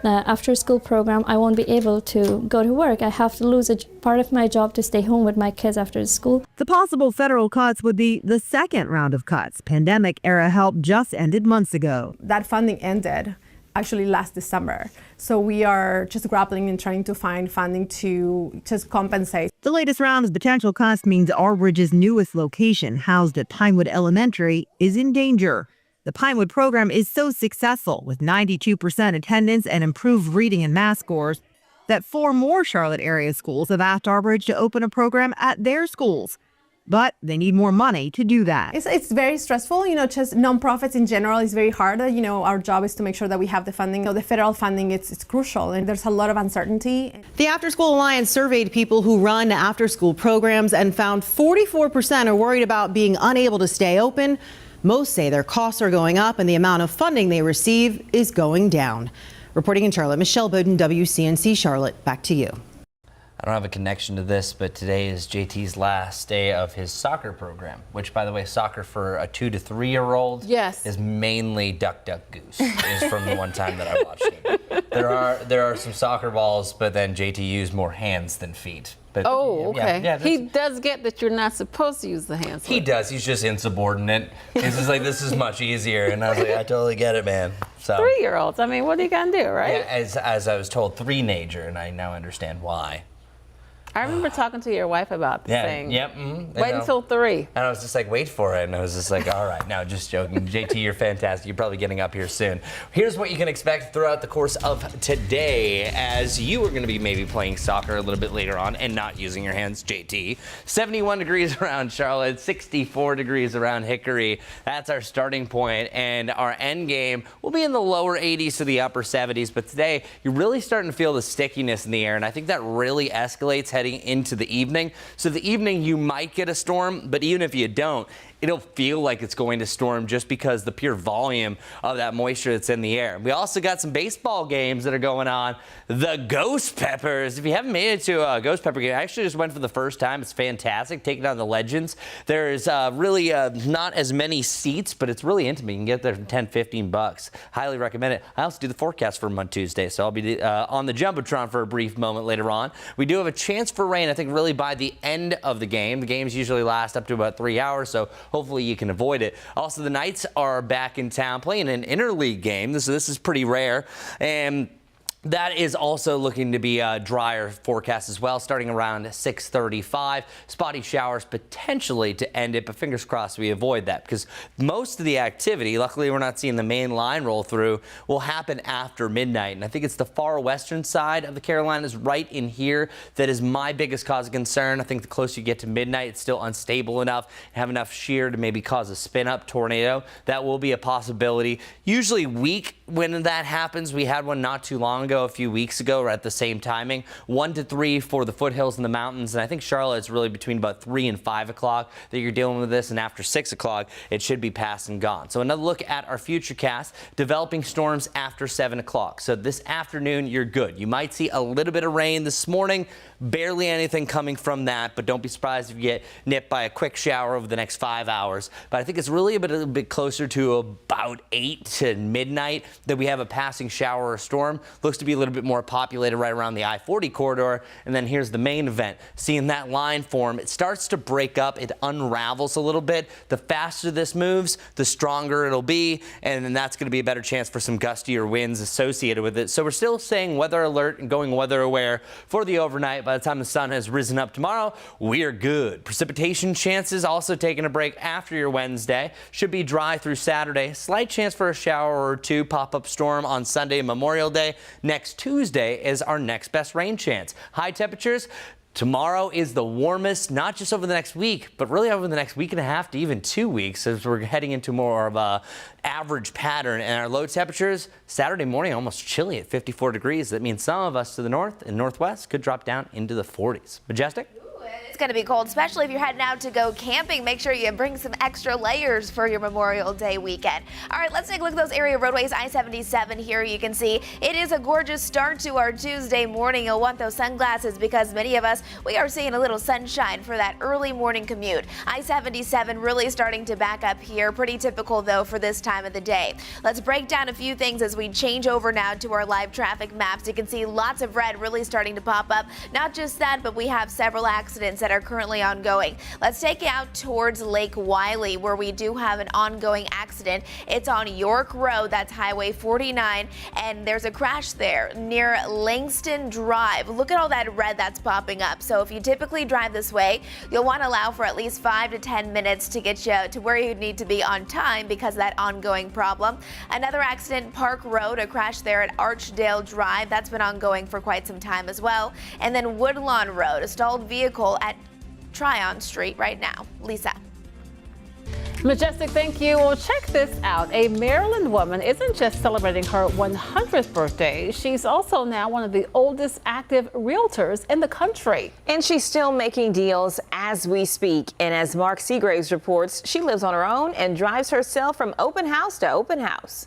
after-school program, I won't be able to go to work. I have to lose a part of my job to stay home with my kids after school. The possible federal cuts would be the second round of cuts. Pandemic-era help just ended months ago. That funding ended actually last December. So we are just grappling and trying to find funding to just compensate. The latest round of potential cuts means Our Bridge's newest location, housed at Pinewood Elementary, is in danger. The Pinewood program is so successful, with 92% attendance and improved reading and math scores, that 4 more Charlotte area schools have asked Our Bridge to open a program at their schools. But they need more money to do that. It's very stressful, just nonprofits in general is very hard. Our job is to make sure that we have the funding. The federal funding, it's crucial, and there's a lot of uncertainty. The After School Alliance surveyed people who run after-school programs and found 44% are worried about being unable to stay open. Most say their costs are going up and the amount of funding they receive is going down. Reporting in Charlotte, Michelle Bowden, WCNC Charlotte. Back to you. I don't have a connection to this, but today is JT's last day of his soccer program, which, by the way, soccer for a 2 to 3 year old is mainly duck, duck, goose, is from the one time that I watched him. There are some soccer balls, but then JT used more hands than feet. But, okay. Yeah, he does get that you're not supposed to use the hands. He does. He's just insubordinate. He's just like, this is much easier. And I was like, I totally get it, man. So 3-year-olds. I mean, what are you going to do, right? Yeah, as I was told, 3-nager, and I now understand why. I remember talking to your wife about this thing. Yep. Wait until 3. And I was just like, wait for it. And I was just like, all right, no, just joking. JT, you're fantastic. You're probably getting up here soon. Here's what you can expect throughout the course of today, as you are going to be maybe playing soccer a little bit later on and not using your hands, JT. 71 degrees around Charlotte, 64 degrees around Hickory. That's our starting point. And our end game will be in the lower 80s to the upper 70s. But today, you're really starting to feel the stickiness in the air. And I think that really escalates heading into the evening. So the evening you might get a storm, but even if you don't, it'll feel like it's going to storm just because the pure volume of that moisture that's in the air. We also got some baseball games that are going on. The Ghost Peppers. If you haven't made it to a Ghost Pepper game, I actually just went for the first time. It's fantastic, taking on the Legends. There's really not as many seats, but it's really intimate. You can get there for $10-15. Highly recommend it. I also do the forecast for them on Tuesday, so I'll be on the Jumbotron for a brief moment later on. We do have a chance for rain, I think, really by the end of the game. The games usually last up to about 3 hours, so hopefully you can avoid it. Also, the Knights are back in town playing an interleague game. This is pretty rare. And that is also looking to be a drier forecast as well, starting around 6:35. Spotty showers potentially to end it, but fingers crossed we avoid that, because most of the activity, luckily we're not seeing the main line roll through, will happen after midnight. And I think it's the far western side of the Carolinas right in here that is my biggest cause of concern. I think the closer you get to midnight, it's still unstable enough, have enough shear to maybe cause a spin-up tornado. That will be a possibility. Usually weak when that happens. We had one not too long ago, a few weeks ago, right at the same timing. 1 to 3 for the foothills and the mountains. And I think Charlotte's really between about 3 and 5 o'clock that you're dealing with this. And after 6 o'clock, it should be past and gone. So another look at our futurecast, developing storms after 7 o'clock. So this afternoon, you're good. You might see a little bit of rain this morning. Barely anything coming from that, but don't be surprised if you get nipped by a quick shower over the next 5 hours. But I think it's really a bit closer to about 8 to midnight that we have a passing shower or storm. Looks to be a little bit more populated right around the I-40 corridor. And then here's the main event. Seeing that line form, it starts to break up. It unravels a little bit. The faster this moves, the stronger it'll be. And then that's going to be a better chance for some gustier winds associated with it. So we're still saying weather alert and going weather aware for the overnight. By the time the sun has risen up tomorrow, we're good. Precipitation chances also taking a break after your Wednesday. Should be dry through Saturday. Slight chance for a shower or two. Pop-up storm on Sunday, Memorial Day. Next Tuesday is our next best rain chance. High temperatures. Tomorrow is the warmest, not just over the next week, but really over the next week and a half to even 2 weeks, as we're heading into more of a average pattern. And our low temperatures, Saturday morning, almost chilly at 54 degrees. That means some of us to the north and northwest could drop down into the 40s. Majestic? It's going to be cold, especially if you're heading out to go camping. Make sure you bring some extra layers for your Memorial Day weekend. All right, let's take a look at those area roadways. I-77 here, you can see it is a gorgeous start to our Tuesday morning. You'll want those sunglasses because many of us, we are seeing a little sunshine for that early morning commute. I-77 really starting to back up here. Pretty typical, though, for this time of the day. Let's break down a few things as we change over now to our live traffic maps. You can see lots of red really starting to pop up. Not just that, but we have several accidents that are currently ongoing. Let's take you out towards Lake Wiley, where we do have an ongoing accident. It's on York Road, that's Highway 49, and there's a crash there near Langston Drive. Look at all that red that's popping up. So if you typically drive this way, you'll want to allow for at least 5 to 10 minutes to get you to where you need to be on time because of that ongoing problem. Another accident, Park Road, a crash there at Archdale Drive. That's been ongoing for quite some time as well. And then Woodlawn Road, a stalled vehicle at Tryon Street right now. Lisa. Majestic, thank you. Well, check this out. A Maryland woman isn't just celebrating her 100th birthday. She's also now one of the oldest active realtors in the country. And she's still making deals as we speak. And as Mark Seagraves reports, she lives on her own and drives herself from open house to open house.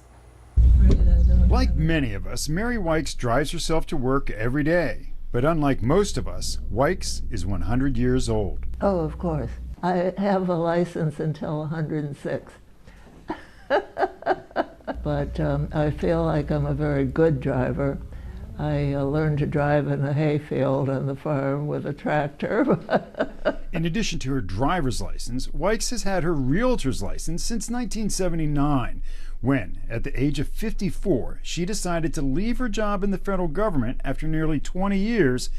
Like many of us, Mary Wykes drives herself to work every day. But unlike most of us, Wykes is 100 years old. Oh, of course. I have a license until 106. But I feel like I'm a very good driver. I learned to drive in a hayfield on the farm with a tractor. In addition to her driver's license, Wykes has had her realtor's license since 1979. When, at the age of 54, she decided to leave her job in the federal government after nearly 20 years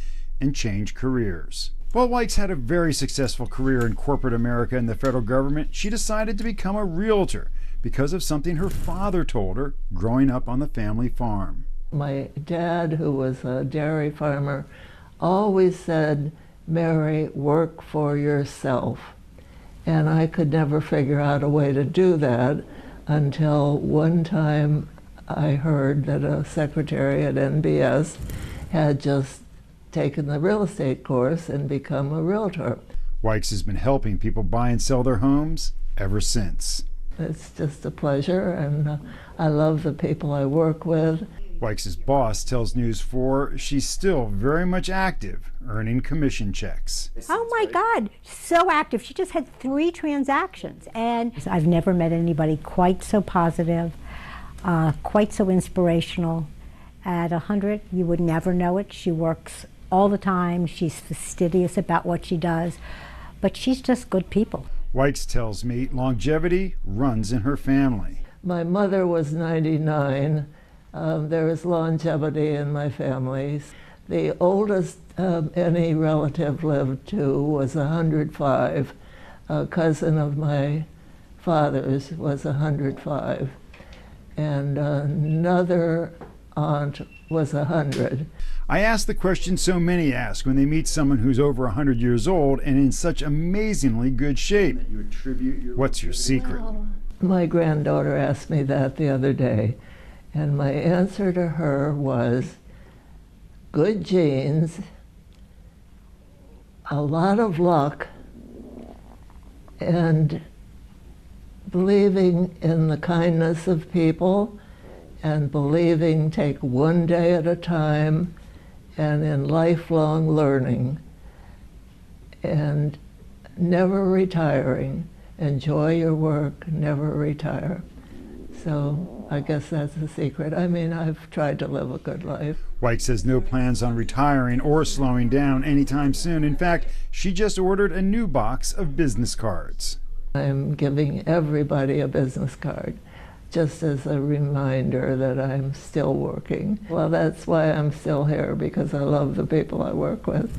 and change careers. While Wykes had a very successful career in corporate America and the federal government, she decided to become a realtor because of something her father told her growing up on the family farm. My dad, who was a dairy farmer, always said, "Mary, work for yourself." And I could never figure out a way to do that until one time I heard that a secretary at NBS had just taken the real estate course and become a realtor. Wykes has been helping people buy and sell their homes ever since. It's just a pleasure, and I love the people I work with. Wykes' boss tells News 4 she's still very much active, earning commission checks. Oh my God, so active. She just had 3 transactions, and I've never met anybody quite so positive, quite so inspirational. At 100, you would never know it. She works all the time. She's fastidious about what she does, but she's just good people. Wykes tells me longevity runs in her family. My mother was 99. There is longevity in my family. The oldest any relative lived to was 105. A cousin of my father's was 105. And another aunt was 100. I ask the question so many ask when they meet someone who's over 100 years old and in such amazingly good shape. What's your secret? My granddaughter asked me that the other day. And my answer to her was good genes, a lot of luck, and believing in the kindness of people, and believing take one day at a time, and in lifelong learning, and never retiring. Enjoy your work, never retire. So I guess that's the secret. I mean, I've tried to live a good life. White says no plans on retiring or slowing down anytime soon. In fact, she just ordered a new box of business cards. I'm giving everybody a business card, just as a reminder that I'm still working. Well, that's why I'm still here, because I love the people I work with.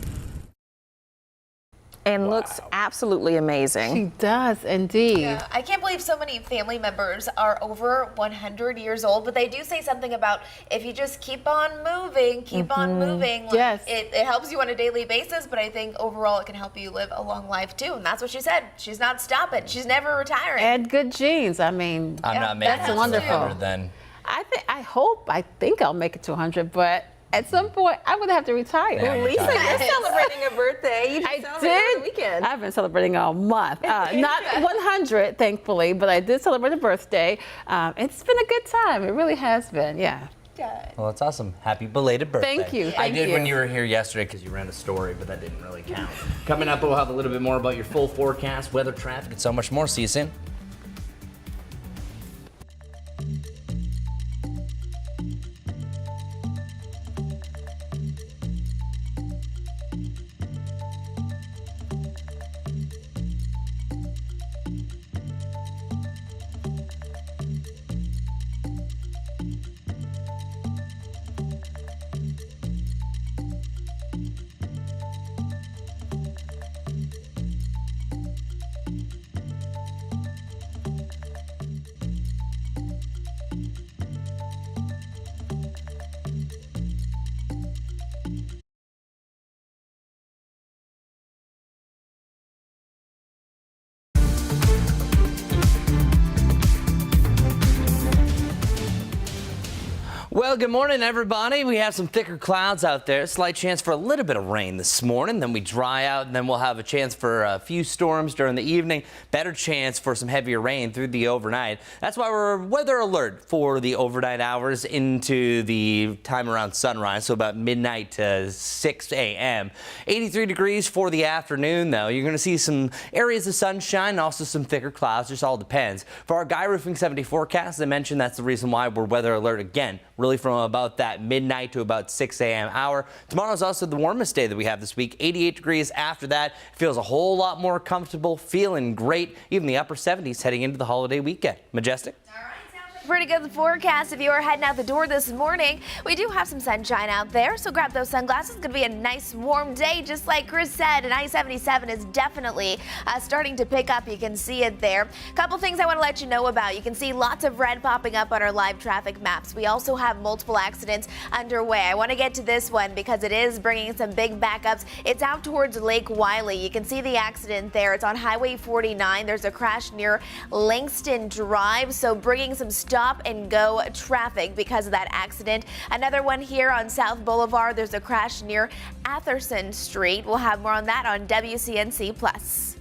And looks absolutely amazing. She does indeed. Yeah, I can't believe so many family members are over 100 years old, but they do say something about if you just keep on moving, keep on moving. Like, Yes. It helps you on a daily basis, but I think overall it can help you live a long life too. And that's what she said. She's not stopping. She's never retiring. And good genes. I mean, I'm not making that's it to wonderful. 100 then. I think I'll make it to 100, but at some point I'm gonna have to retire. Yeah, Lisa, you're celebrating a birthday. You just I celebrated did. over the weekend. I've been celebrating all month. Not 100, thankfully, but I did celebrate a birthday. It's been a good time. It really has been. Yeah. Well, that's awesome. Happy belated birthday. Thank you. I did Thank when you. you were here yesterday because you ran a story, but that didn't really count. Coming up, we'll have a little bit more about your full forecast, weather, traffic, and so much more. See you soon. Well, good morning, everybody. We have some thicker clouds out there. Slight chance for a little bit of rain this morning. Then we dry out, and then we'll have a chance for a few storms during the evening. Better chance for some heavier rain through the overnight. That's why we're weather alert for the overnight hours into the time around sunrise, so about midnight to 6 a.m. 83 degrees for the afternoon, though. You're going to see some areas of sunshine and also some thicker clouds. Just all depends. For our Guy Roofing 70 forecast, I mentioned that's the reason why we're weather alert again. Really from about that midnight to about 6 a.m. hour. Tomorrow is also the warmest day that we have this week. 88 degrees after that. Feels a whole lot more comfortable, feeling great. Even the upper 70s heading into the holiday weekend. Majestic? Pretty good forecast if you are heading out the door this morning. We do have some sunshine out there, so grab those sunglasses. It's going to be a nice warm day, just like Chris said. And I-77 is definitely starting to pick up. You can see it there. Couple things I want to let you know about. You can see lots of red popping up on our live traffic maps. We also have multiple accidents underway. I want to get to this one because it is bringing some big backups. It's out towards Lake Wiley. You can see the accident there. It's on Highway 49. There's a crash near Langston Drive, so bringing some stop and go traffic because of that accident. Another one here on South Boulevard. There's a crash near Atherson Street. We'll have more on that on WCNC Plus.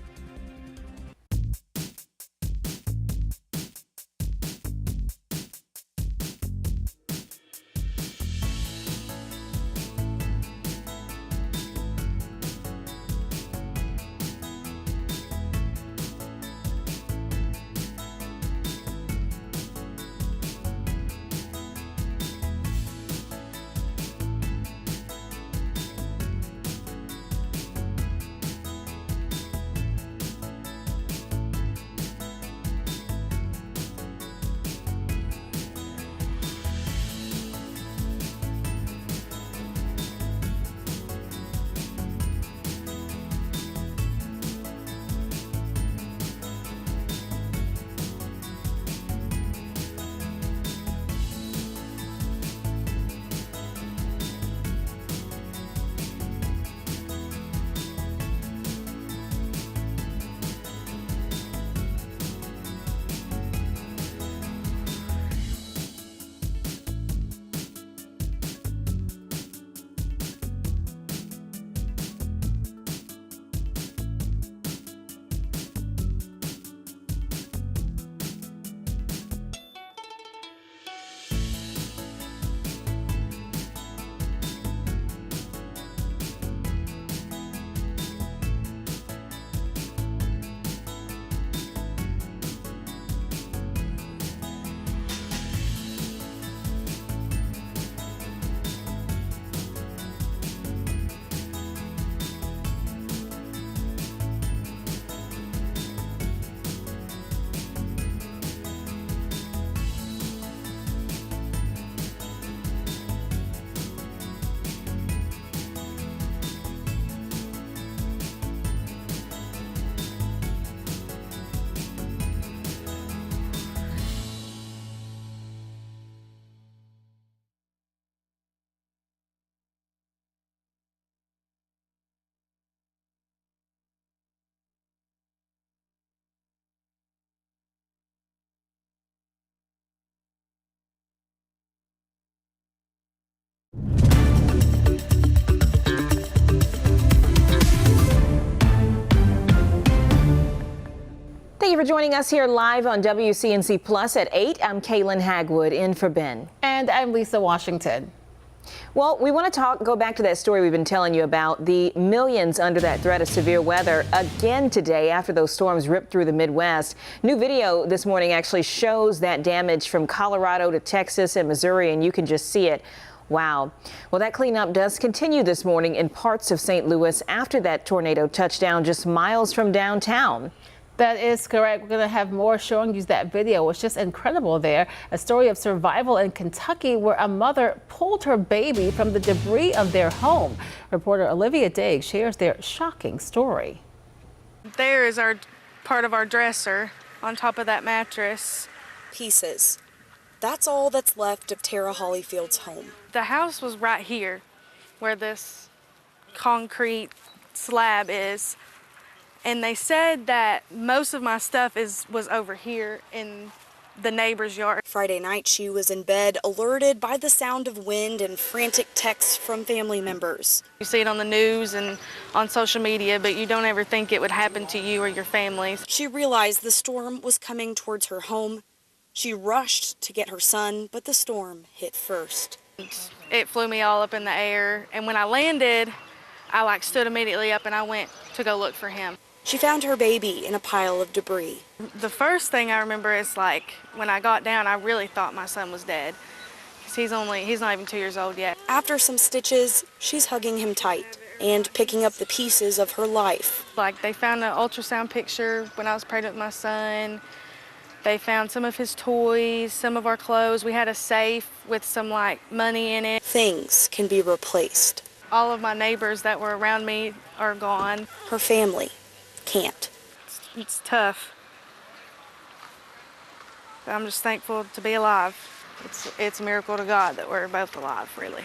for joining us here live on WCNC Plus at 8. I'm Kaylin Hagwood in for Ben. And I'm Lisa Washington. Well, we want to go back to that story we've been telling you about, the millions under that threat of severe weather again today after those storms ripped through the Midwest. New video this morning actually shows that damage from Colorado to Texas and Missouri, and you can just see it. Wow. Well, that cleanup does continue this morning in parts of St. Louis after that tornado touched down just miles from downtown. That is correct. We're going to have more showing you that video. It's just incredible there. A story of survival in Kentucky where a mother pulled her baby from the debris of their home. Reporter Olivia Diggs shares their shocking story. There is our part of our dresser on top of that mattress. Pieces. That's all that's left of Tara Hollyfield's home. The house was right here where this concrete slab is. And they said that most of my stuff was over here in the neighbor's yard. Friday night, she was in bed, alerted by the sound of wind and frantic texts from family members. You see it on the news and on social media, but you don't ever think it would happen to you or your family. She realized the storm was coming towards her home. She rushed to get her son, but the storm hit first. It flew me all up in the air, and when I landed, I stood immediately up and I went to go look for him. She found her baby in a pile of debris. The first thing I remember is when I got down, I really thought my son was dead. 'Cause he's not even 2 years old yet. After some stitches, she's hugging him tight and picking up the pieces of her life. They found an ultrasound picture when I was pregnant with my son. They found some of his toys, some of our clothes. We had a safe with some money in it. Things can be replaced. All of my neighbors that were around me are gone. Her family can't. It's tough. But I'm just thankful to be alive. It's a miracle to God that we're both alive, really.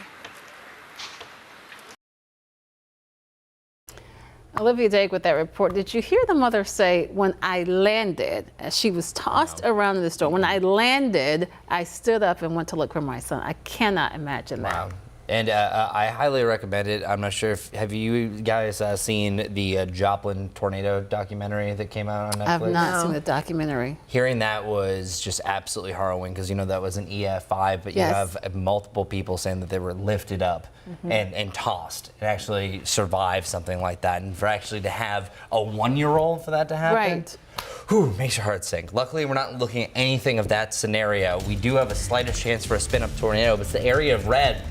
Olivia Diggs with that report. Did you hear the mother say, when I landed, as she was tossed around in the storm, when I landed, I stood up and went to look for my son? I cannot imagine that. And I highly recommend it. I'm not sure have you guys seen the Joplin tornado documentary that came out on Netflix? I've not seen the documentary. Hearing that was just absolutely harrowing because that was an EF5, but you have multiple people saying that they were lifted up and tossed and actually survived something like that. And for actually to have a 1-year-old for that to happen. Right. Whew, makes your heart sink. Luckily, we're not looking at anything of that scenario. We do have a slightest chance for a spin-up tornado, but it's the area of red.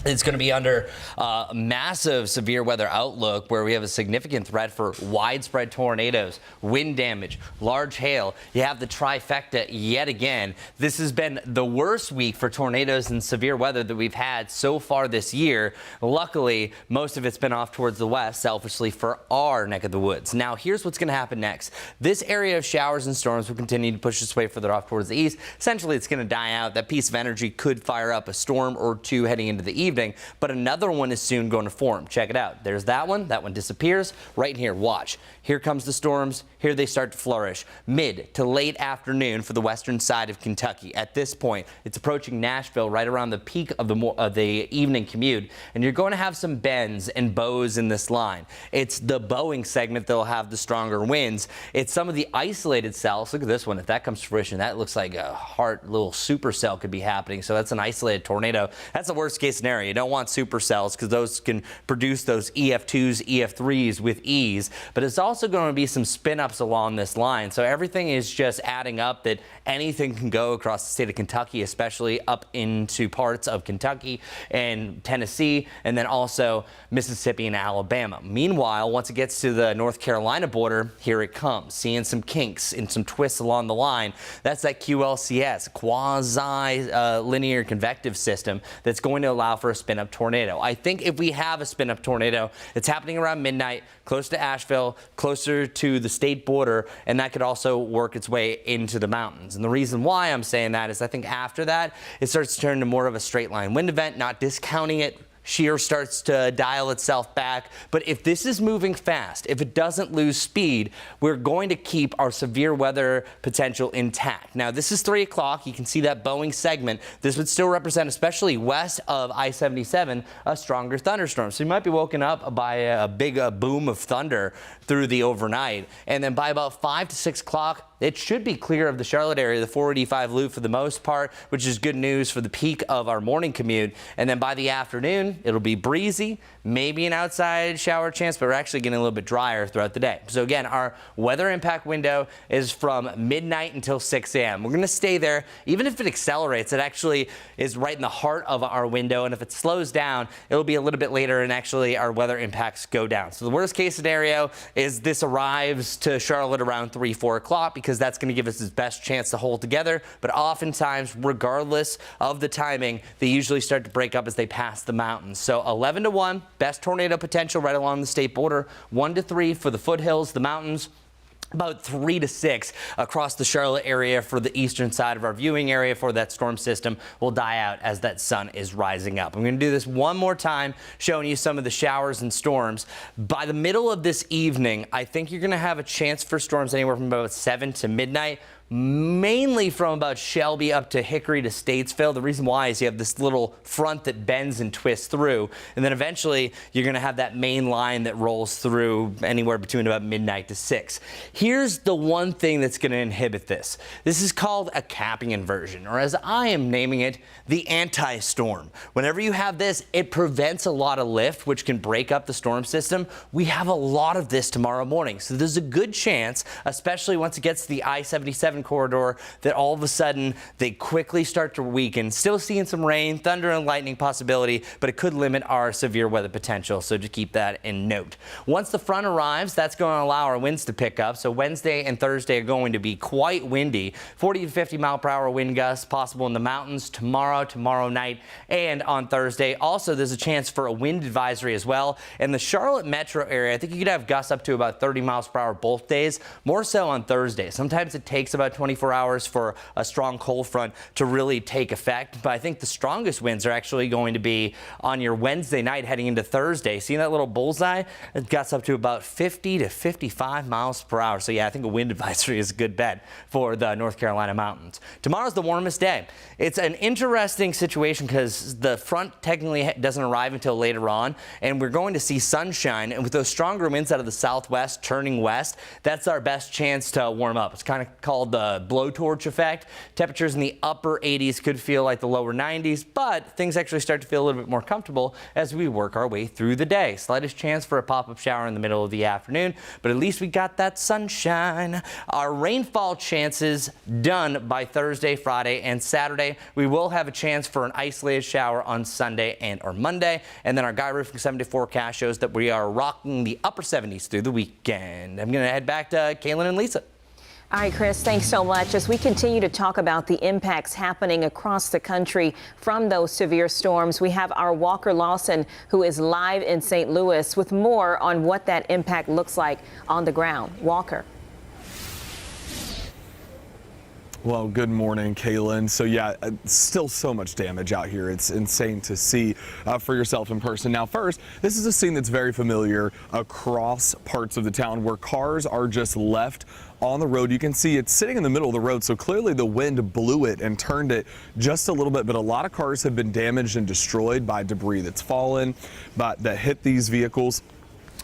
It's going to be under a massive severe weather outlook where we have a significant threat for widespread tornadoes, wind damage, large hail. You have the trifecta yet again. This has been the worst week for tornadoes and severe weather that we've had so far this year. Luckily, most of it's been off towards the west, selfishly for our neck of the woods. Now, here's what's going to happen next. This area of showers and storms will continue to push its way further off towards the east. Essentially, it's going to die out. That piece of energy could fire up a storm or two heading into the evening. But another one is soon going to form. Check it out. There's that one. That one disappears. Right here, watch. Here comes the storms. Here they start to flourish. Mid to late afternoon for the western side of Kentucky. At this point, it's approaching Nashville right around the peak of the evening commute. And you're going to have some bends and bows in this line. It's the bowing segment that'll have the stronger winds. It's some of the isolated cells. Look at this one. If that comes to fruition, that looks like a little supercell could be happening. So that's an isolated tornado. That's the worst case scenario. You don't want supercells because those can produce those EF2s, EF3s with ease. But it's also going to be some spin-ups along this line. So everything is just adding up that anything can go across the state of Kentucky, especially up into parts of Kentucky and Tennessee, and then also Mississippi and Alabama. Meanwhile, once it gets to the North Carolina border, here it comes. Seeing some kinks and some twists along the line. That's that QLCS, quasi-linear convective system that's going to allow for a spin-up tornado. I think if we have a spin-up tornado, it's happening around midnight, close to Asheville, closer to the state border, and that could also work its way into the mountains. And the reason why I'm saying that is I think after that, it starts to turn to more of a straight line wind event, not discounting it. Shear starts to dial itself back. But if this is moving fast, if it doesn't lose speed, we're going to keep our severe weather potential intact. Now, this is 3 o'clock. You can see that Boeing segment. This would still represent, especially west of I-77, a stronger thunderstorm. So you might be woken up by a big boom of thunder through the overnight. And then by about 5 to 6 o'clock, it should be clear of the Charlotte area, the 485 loop for the most part, which is good news for the peak of our morning commute. And then by the afternoon, it'll be breezy, maybe an outside shower chance, but we're actually getting a little bit drier throughout the day. So again, our weather impact window is from midnight until 6 a.m. We're going to stay there. Even if it accelerates, it actually is right in the heart of our window. And if it slows down, it'll be a little bit later and actually our weather impacts go down. So the worst case scenario is this arrives to Charlotte around 3, 4 o'clock because that's going to give us the best chance to hold together. But oftentimes, regardless of the timing, they usually start to break up as they pass the mountains. So 11 to 1, best tornado potential right along the state border. 1 to 3 for the foothills, the mountains. About 3 to 6 across the Charlotte area for the eastern side of our viewing area for that storm system will die out as that sun is rising up. I'm going to do this one more time, showing you some of the showers and storms. By the middle of this evening, I think you're going to have a chance for storms anywhere from about 7 to midnight. Mainly from about Shelby up to Hickory to Statesville. The reason why is you have this little front that bends and twists through, and then eventually you're going to have that main line that rolls through anywhere between about midnight to 6. Here's the one thing that's going to inhibit this. This is called a capping inversion, or as I am naming it, the anti-storm. Whenever you have this, it prevents a lot of lift, which can break up the storm system. We have a lot of this tomorrow morning, so there's a good chance, especially once it gets to the I-77 corridor, that all of a sudden they quickly start to weaken. Still seeing some rain, thunder and lightning possibility, but it could limit our severe weather potential, so to keep that in note. Once the front arrives, that's going to allow our winds to pick up. So Wednesday and Thursday are going to be quite windy. 40 to 50 mile per hour wind gusts possible in the mountains tomorrow night, and on Thursday. Also, there's a chance for a wind advisory as well. In the Charlotte metro area, I think you could have gusts up to about 30 miles per hour both days, more so on Thursday. Sometimes it takes about 24 hours for a strong cold front to really take effect, but I think the strongest winds are actually going to be on your Wednesday night heading into Thursday. Seeing that little bullseye, it gusts up to about 50 to 55 miles per hour. So yeah, I think a wind advisory is a good bet for the North Carolina mountains. Tomorrow's the warmest day. It's an interesting situation because the front technically doesn't arrive until later on, and we're going to see sunshine, and with those stronger winds out of the southwest turning west, that's our best chance to warm up. It's kind of called the blowtorch effect. Temperatures in the upper 80s could feel like the lower 90s, but things actually start to feel a little bit more comfortable as we work our way through the day. Slightest chance for a pop-up shower in the middle of the afternoon, but at least we got that sunshine. Our rainfall chances done by Thursday, Friday, and Saturday. We will have a chance for an isolated shower on Sunday and or Monday, and then our Guy Roofing 7-day forecast shows that we are rocking the upper 70s through the weekend. I'm going to head back to Kaylin and Lisa. All right, Chris, thanks so much. As we continue to talk about the impacts happening across the country from those severe storms, we have our Walker Lawson, who is live in St. Louis with more on what that impact looks like on the ground. Walker. Well, good morning, Kaylin. So yeah, still so much damage out here. It's insane to see for yourself in person. Now, first, this is a scene that's very familiar across parts of the town where cars are just left on the road. You can see it's sitting in the middle of the road, so clearly the wind blew it and turned it just a little bit, but a lot of cars have been damaged and destroyed by debris that's fallen, but that hit these vehicles.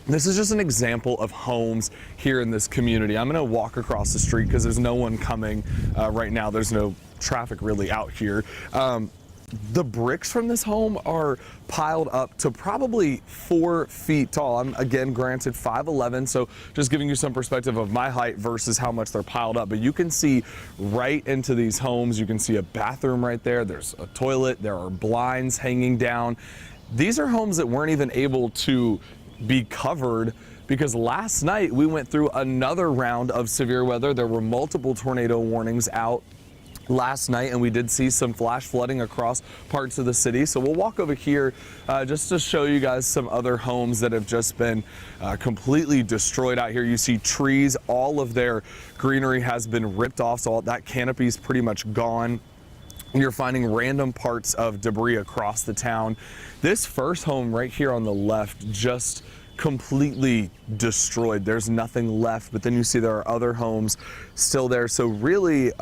This is just an example of homes here in this community. I'm going to walk across the street because there's no one coming right now. There's no traffic really out here. The bricks from this home are piled up to probably 4 feet tall. I'm, again, granted 5'11", so just giving you some perspective of my height versus how much they're piled up. But you can see right into these homes. You can see a bathroom right there. There's a toilet. There are blinds hanging down. These are homes that weren't even able to be covered because last night we went through another round of severe weather. There were multiple tornado warnings out last night, and we did see some flash flooding across parts of the city. So we'll walk over here just to show you guys some other homes that have just been completely destroyed out here. You see trees, all of their greenery has been ripped off, so all that canopy is pretty much gone. You're finding random parts of debris across the town. This first home right here on the left just completely destroyed. There's nothing left, but then you see there are other homes still there. So really,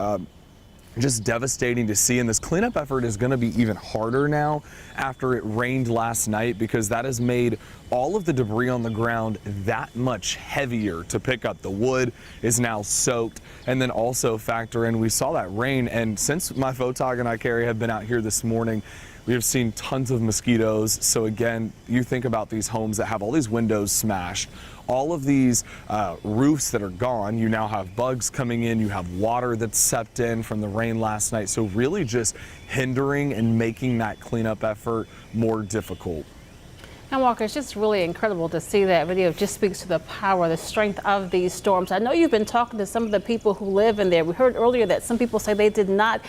just devastating to see. And this cleanup effort is going to be even harder now after it rained last night, because that has made all of the debris on the ground that much heavier to pick up. The wood is now soaked, and then also factor in, we saw that rain, and since my photog and I, Carrie, have been out here this morning, we have seen tons of mosquitoes. So again, you think about these homes that have all these windows smashed, all of these roofs that are gone. You now have bugs coming in, you have water that's seeped in from the rain last night. So really just hindering and making that cleanup effort more difficult. And Walker, it's just really incredible to see that video. It just speaks to the power, the strength of these storms. I know you've been talking to some of the people who live in there. We heard earlier that some people say they did not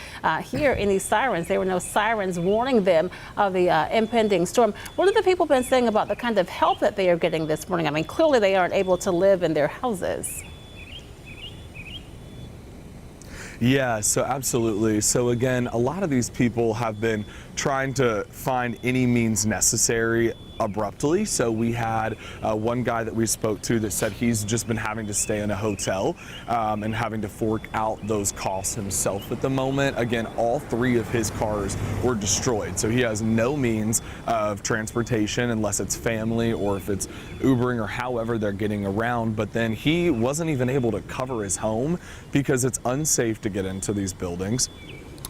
hear any sirens. There were no sirens warning them of the impending storm. What have the people been saying about the kind of help that they are getting this morning? I mean, clearly they aren't able to live in their houses. Yeah, so absolutely. So again, a lot of these people have been trying to find any means necessary abruptly. So we had one guy that we spoke to that said he's just been having to stay in a hotel and having to fork out those costs himself at the moment. Again, all 3 of his cars were destroyed. So he has no means of transportation unless it's family or if it's Ubering or however they're getting around. But then he wasn't even able to cover his home because it's unsafe to get into these buildings.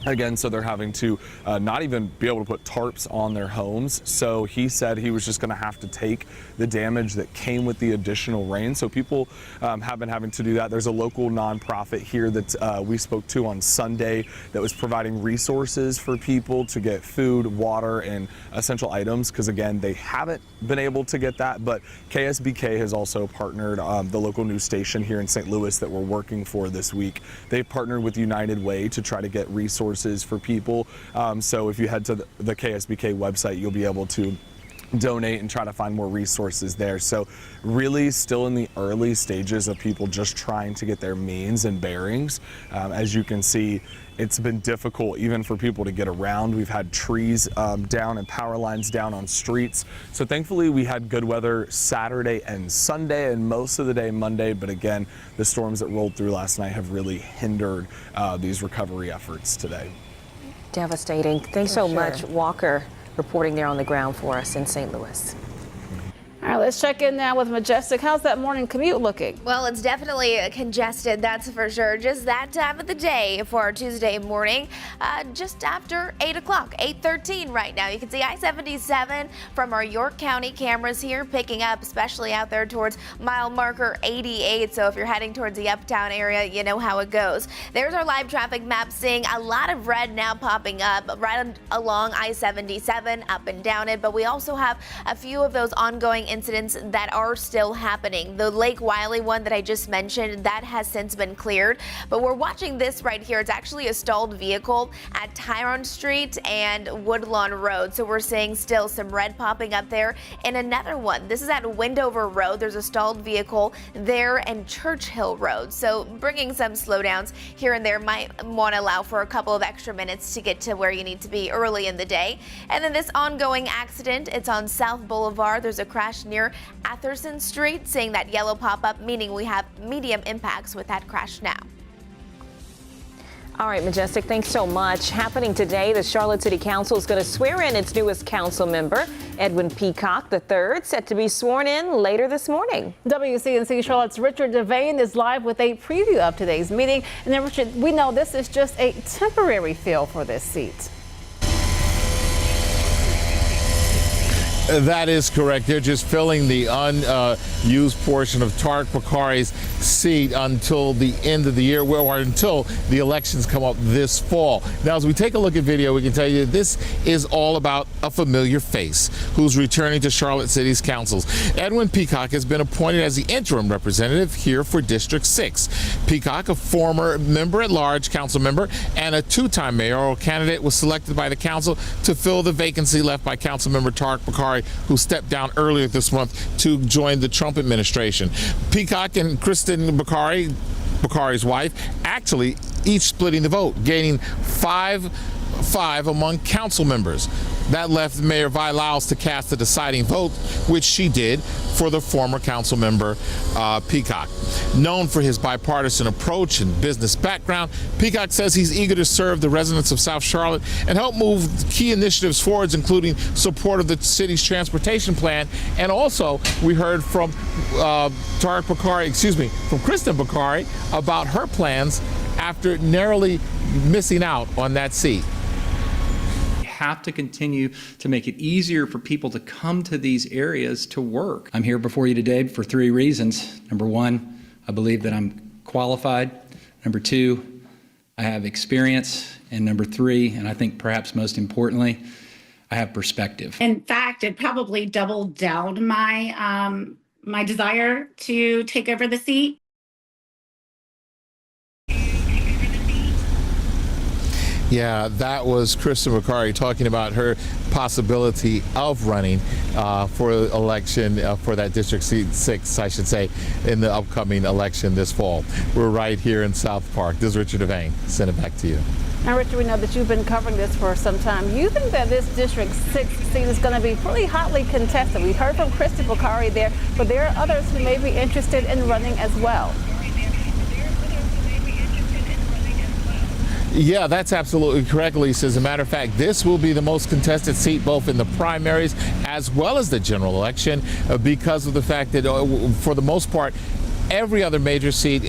Again, so they're having to not even be able to put tarps on their homes. So he said he was just going to have to take the damage that came with the additional rain. So people have been having to do that. There's a local nonprofit here that we spoke to on Sunday that was providing resources for people to get food, water, and essential items, because again, they haven't been able to get that. But KSBK has also partnered, the local news station here in St. Louis that we're working for this week. They've partnered with United Way to try to get resources for people. So if you head to the KSBK website, you'll be able to donate and try to find more resources there. So really still in the early stages of people just trying to get their means and bearings. As you can see, it's been difficult even for people to get around. We've had trees down and power lines down on streets. So thankfully we had good weather Saturday and Sunday and most of the day Monday. But again, the storms that rolled through last night have really hindered these recovery efforts today. Devastating. Thanks so much, Walker, reporting there on the ground for us in St. Louis. All right, let's check in now with Majestic. How's that morning commute looking? Well, it's definitely congested, that's for sure. Just that time of the day for our Tuesday morning, just after 8 o'clock, 8:13 right now. You can see I-77 from our York County cameras here picking up, especially out there towards mile marker 88. So if you're heading towards the uptown area, you know how it goes. There's our live traffic map, seeing a lot of red now popping up right along I-77, up and down it. But we also have a few of those ongoing incidents that are still happening. The Lake Wiley one that I just mentioned, that has since been cleared, but we're watching this right here. It's actually a stalled vehicle at Tyrone Street and Woodlawn Road. So we're seeing still some red popping up there. And another one, this is at Wendover Road. There's a stalled vehicle there, and Churchill Road. So bringing some slowdowns here and there. Might want to allow for a couple of extra minutes to get to where you need to be early in the day. And then this ongoing accident, it's on South Boulevard. There's a crash near Atherson Street, seeing that yellow pop up, meaning we have medium impacts with that crash now. All right, Majestic, thanks so much. Happening today, the Charlotte City Council is going to swear in its newest council member, Edwin Peacock III, set to be sworn in later this morning. WCNC Charlotte's Richard Devane is live with a preview of today's meeting. And then, Richard, we know this is just a temporary fill for this seat. That is correct. They're just filling the unused portion of Tariq Bakari's seat until the end of the year, or until the elections come up this fall. Now, as we take a look at video, we can tell you this is all about a familiar face who's returning to Charlotte City's councils. Edwin Peacock has been appointed as the interim representative here for District 6. Peacock, a former member-at-large council member and a two-time mayoral candidate, was selected by the council to fill the vacancy left by Councilmember Tariq Bakari, who stepped down earlier this month to join the Trump administration. Peacock and Kristen Bakari, Bakari's wife, actually each splitting the vote, gaining 5-5 among council members. That left Mayor Vilaus to cast the deciding vote, which she did for the former council member Peacock. Known for his bipartisan approach and business background, Peacock says he's eager to serve the residents of South Charlotte and help move key initiatives forward, including support of the city's transportation plan. And also, we heard from from Kristen Bakari about her plans after narrowly missing out on that seat. We have to continue to make it easier for people to come to these areas to work. I'm here before you today for 3 reasons. Number 1, I believe that I'm qualified. Number 2, I have experience. And number 3, and I think perhaps most importantly, I have perspective. In fact, it probably doubled down my my desire to take over the seat. Yeah, that was Kristen Bakari talking about her possibility of running for election for that District 6, I should say, in the upcoming election this fall. We're right here in South Park. This is Richard Devane. Send it back to you. Now, Richard, we know that you've been covering this for some time. You think that this District 6 seat is going to be pretty hotly contested? We heard from Kristen Bakari there, but there are others who may be interested in running as well. Yeah, that's absolutely correct, Lisa. As a matter of fact, this will be the most contested seat both in the primaries as well as the general election because of the fact that for the most part, every other major seat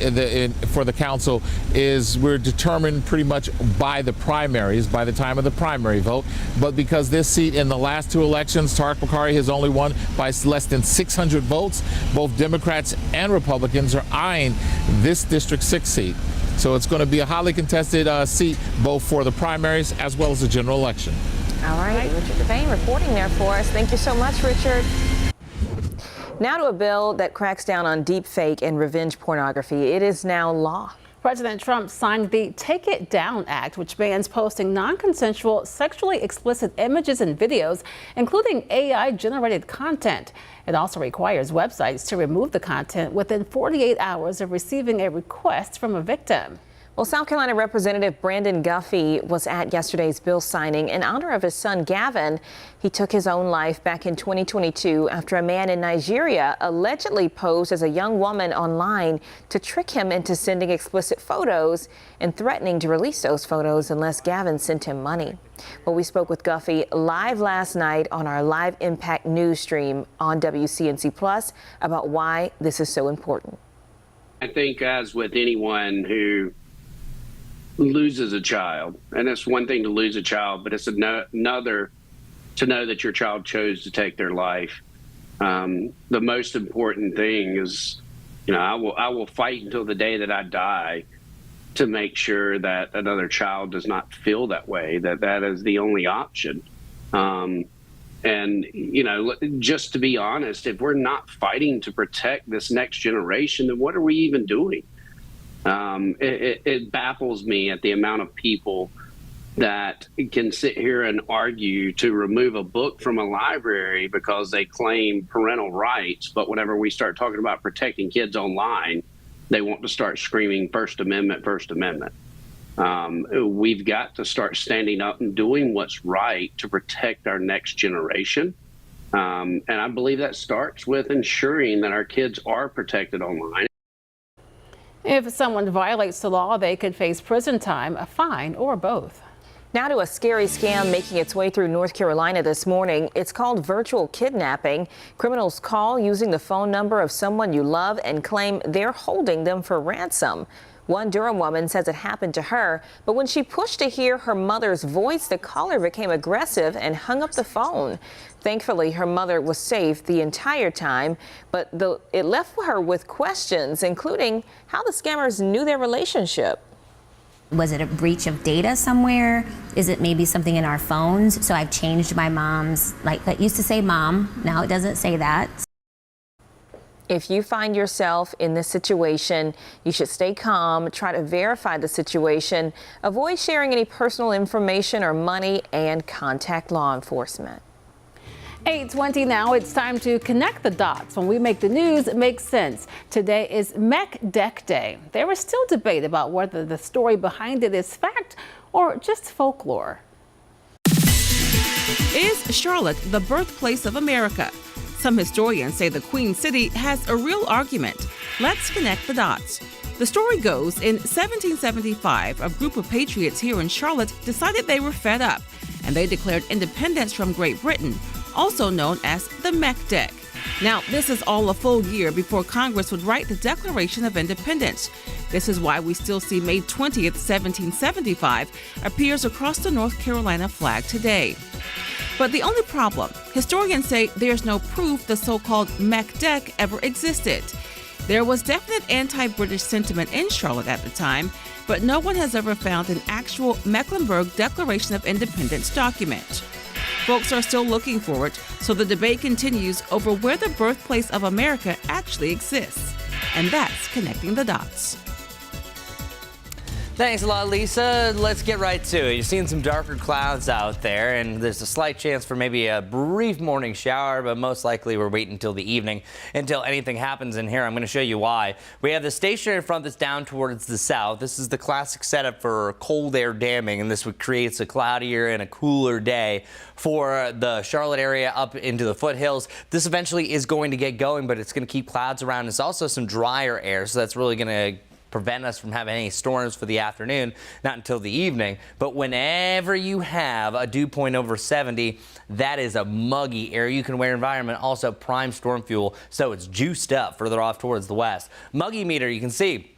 for the council we're determined pretty much by the primaries, by the time of the primary vote. But because this seat in the last 2 elections, Tariq Bakari has only won by less than 600 votes, both Democrats and Republicans are eyeing this District 6 seat. So it's going to be a highly contested seat both for the primaries as well as the general election. All right, Richard Devane reporting there for us. Thank you so much, Richard. Now to a bill that cracks down on deepfake and revenge pornography. It is now law. President Trump signed the Take It Down Act, which bans posting non-consensual, sexually explicit images and videos, including AI-generated content. It also requires websites to remove the content within 48 hours of receiving a request from a victim. Well, South Carolina Representative Brandon Guffey was at yesterday's bill signing in honor of his son Gavin. He took his own life back in 2022 after a man in Nigeria allegedly posed as a young woman online to trick him into sending explicit photos and threatening to release those photos unless Gavin sent him money. Well, we spoke with Guffey live last night on our Live Impact news stream on WCNC Plus about why this is so important. I think as with anyone who loses a child, and it's one thing to lose a child, but it's another to know that your child chose to take their life. The most important thing is, I will fight until the day that I die to make sure that another child does not feel that way, that is the only option. And, just to be honest, if we're not fighting to protect this next generation, then what are we even doing? It baffles me at the amount of people that can sit here and argue to remove a book from a library because they claim parental rights. But whenever we start talking about protecting kids online, they want to start screaming First Amendment, First Amendment. We've got to start standing up and doing what's right to protect our next generation. And I believe that starts with ensuring that our kids are protected online. If someone violates the law, they could face prison time, a fine, or both. Now to a scary scam making its way through North Carolina this morning. It's called virtual kidnapping. Criminals call using the phone number of someone you love and claim they're holding them for ransom. One Durham woman says it happened to her, but when she pushed to hear her mother's voice, the caller became aggressive and hung up the phone. Thankfully, her mother was safe the entire time, but it left her with questions, including how the scammers knew their relationship. Was it a breach of data somewhere? Is it maybe something in our phones? So I've changed my mom's, that used to say mom, now it doesn't say that. If you find yourself in this situation, you should stay calm, try to verify the situation, avoid sharing any personal information or money, and contact law enforcement. 8:20 now. It's time to connect the dots. When we make the news, it makes sense. Today is Meck Deck Day. There is still debate about whether the story behind it is fact or just folklore. Is Charlotte the birthplace of America? Some historians say the Queen City has a real argument. Let's connect the dots. The story goes, in 1775, a group of patriots here in Charlotte decided they were fed up, and they declared independence from Great Britain, also known as the Meck Deck. Now, this is all a full year before Congress would write the Declaration of Independence. This is why we still see May 20th, 1775 appears across the North Carolina flag today. But the only problem, historians say there's no proof the so-called Meck Deck ever existed. There was definite anti-British sentiment in Charlotte at the time, but no one has ever found an actual Mecklenburg Declaration of Independence document. Folks are still looking for it, so the debate continues over where the birthplace of America actually exists. And that's connecting the dots. Thanks a lot, Lisa. Let's get right to it. You're seeing some darker clouds out there, and there's a slight chance for maybe a brief morning shower, but most likely we're waiting until the evening until anything happens in here. I'm going to show you why. We have the stationary front that's down towards the south. This is the classic setup for cold air damming, and this would create a cloudier and a cooler day for the Charlotte area up into the foothills. This eventually is going to get going, but it's going to keep clouds around. It's also some drier air, so that's really going to prevent us from having any storms for the afternoon, not until the evening. But whenever you have a dew point over 70, that is a muggy air you can wear environment, also prime storm fuel, so it's juiced up further off towards the west. Muggy meter, you can see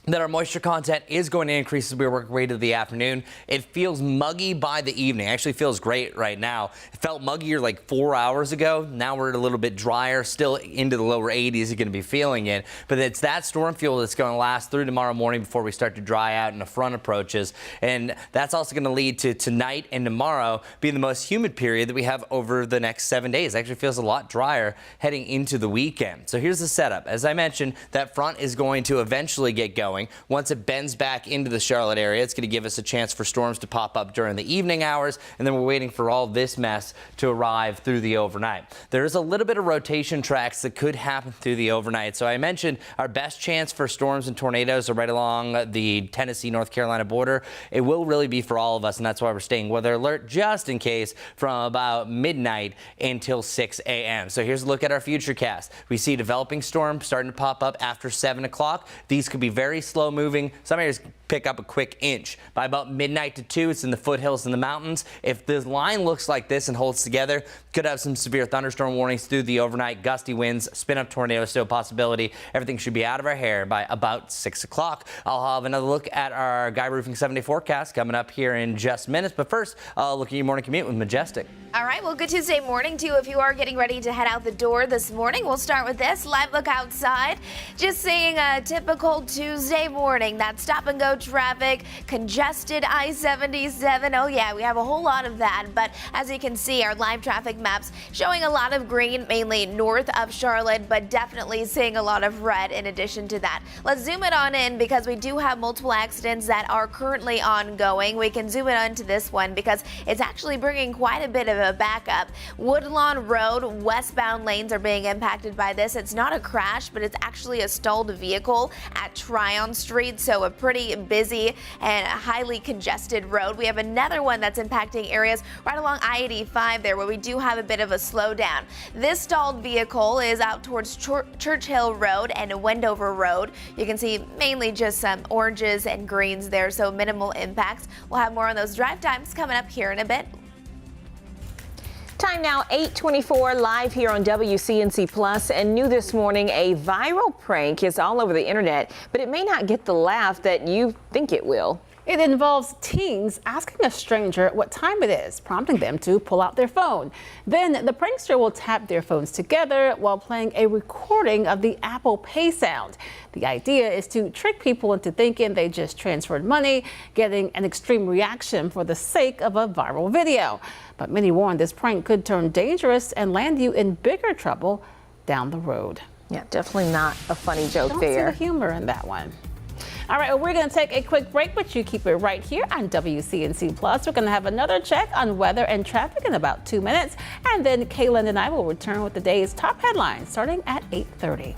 that our moisture content is going to increase as we work our way to the afternoon. It feels muggy by the evening. Actually feels great right now. It felt muggier like 4 hours ago. Now we're a little bit drier, still into the lower 80s. You're going to be feeling it. But it's that storm fuel that's going to last through tomorrow morning before we start to dry out and the front approaches. And that's also going to lead to tonight and tomorrow being the most humid period that we have over the next 7 days. It actually feels a lot drier heading into the weekend. So here's the setup. As I mentioned, that front is going to eventually get going. Once it bends back into the Charlotte area, it's going to give us a chance for storms to pop up during the evening hours, and then we're waiting for all this mess to arrive through the overnight. There is a little bit of rotation tracks that could happen through the overnight. So I mentioned our best chance for storms and tornadoes are right along the Tennessee-North Carolina border. It will really be for all of us, and that's why we're staying weather alert just in case from about midnight until 6 a.m. So here's a look at our futurecast. We see developing storms starting to pop up after 7 o'clock. These could be very slow moving. Some areas pick up a quick inch. By about midnight to 2, it's in the foothills and the mountains. If the line looks like this and holds together, could have some severe thunderstorm warnings through the overnight. Gusty winds, spin-up tornadoes still a possibility. Everything should be out of our hair by about 6 o'clock. I'll have another look at our Guy Roofing 7-day forecast coming up here in just minutes. But first, I'll look at your morning commute with Majestic. All right, well, good Tuesday morning to you. If you are getting ready to head out the door this morning, we'll start with this live look outside. Just seeing a typical Tuesday morning. That stop and go traffic, congested I-77. Oh yeah, we have a whole lot of that. But as you can see, our live traffic maps showing a lot of green, mainly north of Charlotte, but definitely seeing a lot of red in addition to that. Let's zoom it on in because we do have multiple accidents that are currently ongoing. We can zoom it onto this one because it's actually bringing quite a bit of a backup. Woodlawn Road westbound lanes are being impacted by this. It's not a crash, but it's actually a stalled vehicle at Tryon Street, so a pretty busy and highly congested road. We have another one that's impacting areas right along I-85 there where we do have a bit of a slowdown. This stalled vehicle is out towards Church Hill Road and Wendover Road. You can see mainly just some oranges and greens there, so minimal impacts. We'll have more on those drive times coming up here in a bit. Time now, 8:24, live here on WCNC Plus. And new this morning, a viral prank is all over the internet, but it may not get the laugh that you think it will. It involves teens asking a stranger what time it is, prompting them to pull out their phone. Then the prankster will tap their phones together while playing a recording of the Apple Pay sound. The idea is to trick people into thinking they just transferred money, getting an extreme reaction for the sake of a viral video. But many warn this prank could turn dangerous and land you in bigger trouble down the road. Yeah, definitely not a funny joke Don't there. see the humor in that one. All right, well, we're going to take a quick break, but you keep it right here on WCNC Plus. We're going to have another check on weather and traffic in about 2 minutes. And then Kaylin and I will return with the day's top headlines starting at 8:30.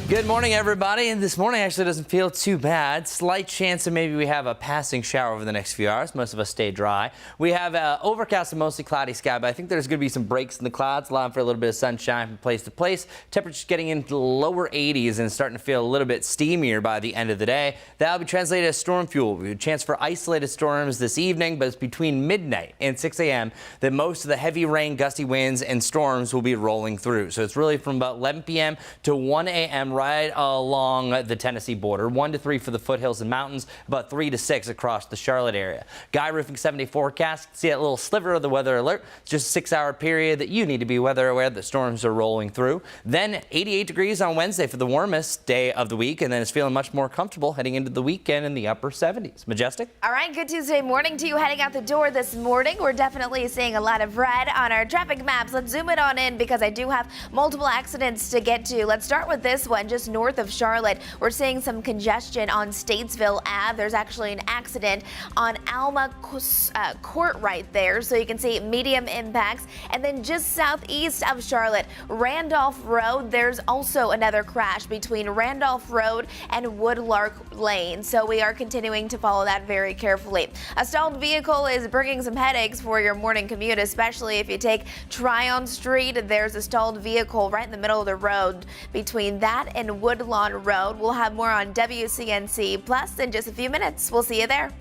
Good morning, everybody. And this morning actually doesn't feel too bad. Slight chance that maybe we have a passing shower over the next few hours. Most of us stay dry. We have overcast and mostly cloudy sky, but I think there's going to be some breaks in the clouds, allowing for a little bit of sunshine from place to place. Temperatures getting into the lower 80s and starting to feel a little bit steamier by the end of the day. That'll be translated as storm fuel. We have a chance for isolated storms this evening, but it's between midnight and 6 a.m. that most of the heavy rain, gusty winds, and storms will be rolling through. So it's really from about 11 p.m. to 1 a.m. right along the Tennessee border. 1 to 3 for the foothills and mountains, about 3 to 6 across the Charlotte area. Guy Roofing 7-day forecast. See that little sliver of the weather alert. It's just a 6-hour period that you need to be weather aware that storms are rolling through. Then 88 degrees on Wednesday for the warmest day of the week, and then it's feeling much more comfortable heading into the weekend in the upper 70s. Majestic? All right, good Tuesday morning to you. Heading out the door this morning, we're definitely seeing a lot of red on our traffic maps. Let's zoom it on in because I do have multiple accidents to get to. Let's start with this one just north of Charlotte. We're seeing some congestion on Statesville Ave. There's actually an accident on Alma Court right there, so you can see medium impacts. And then just southeast of Charlotte, Randolph Road, there's also another crash between Randolph Road and Woodlark Lane, so we are continuing to follow that very carefully. A stalled vehicle is bringing some headaches for your morning commute, especially if you take Tryon Street. There's a stalled vehicle right in the middle of the road between that and Woodlawn Road. We'll have more on WCNC Plus in just a few minutes. We'll see you there.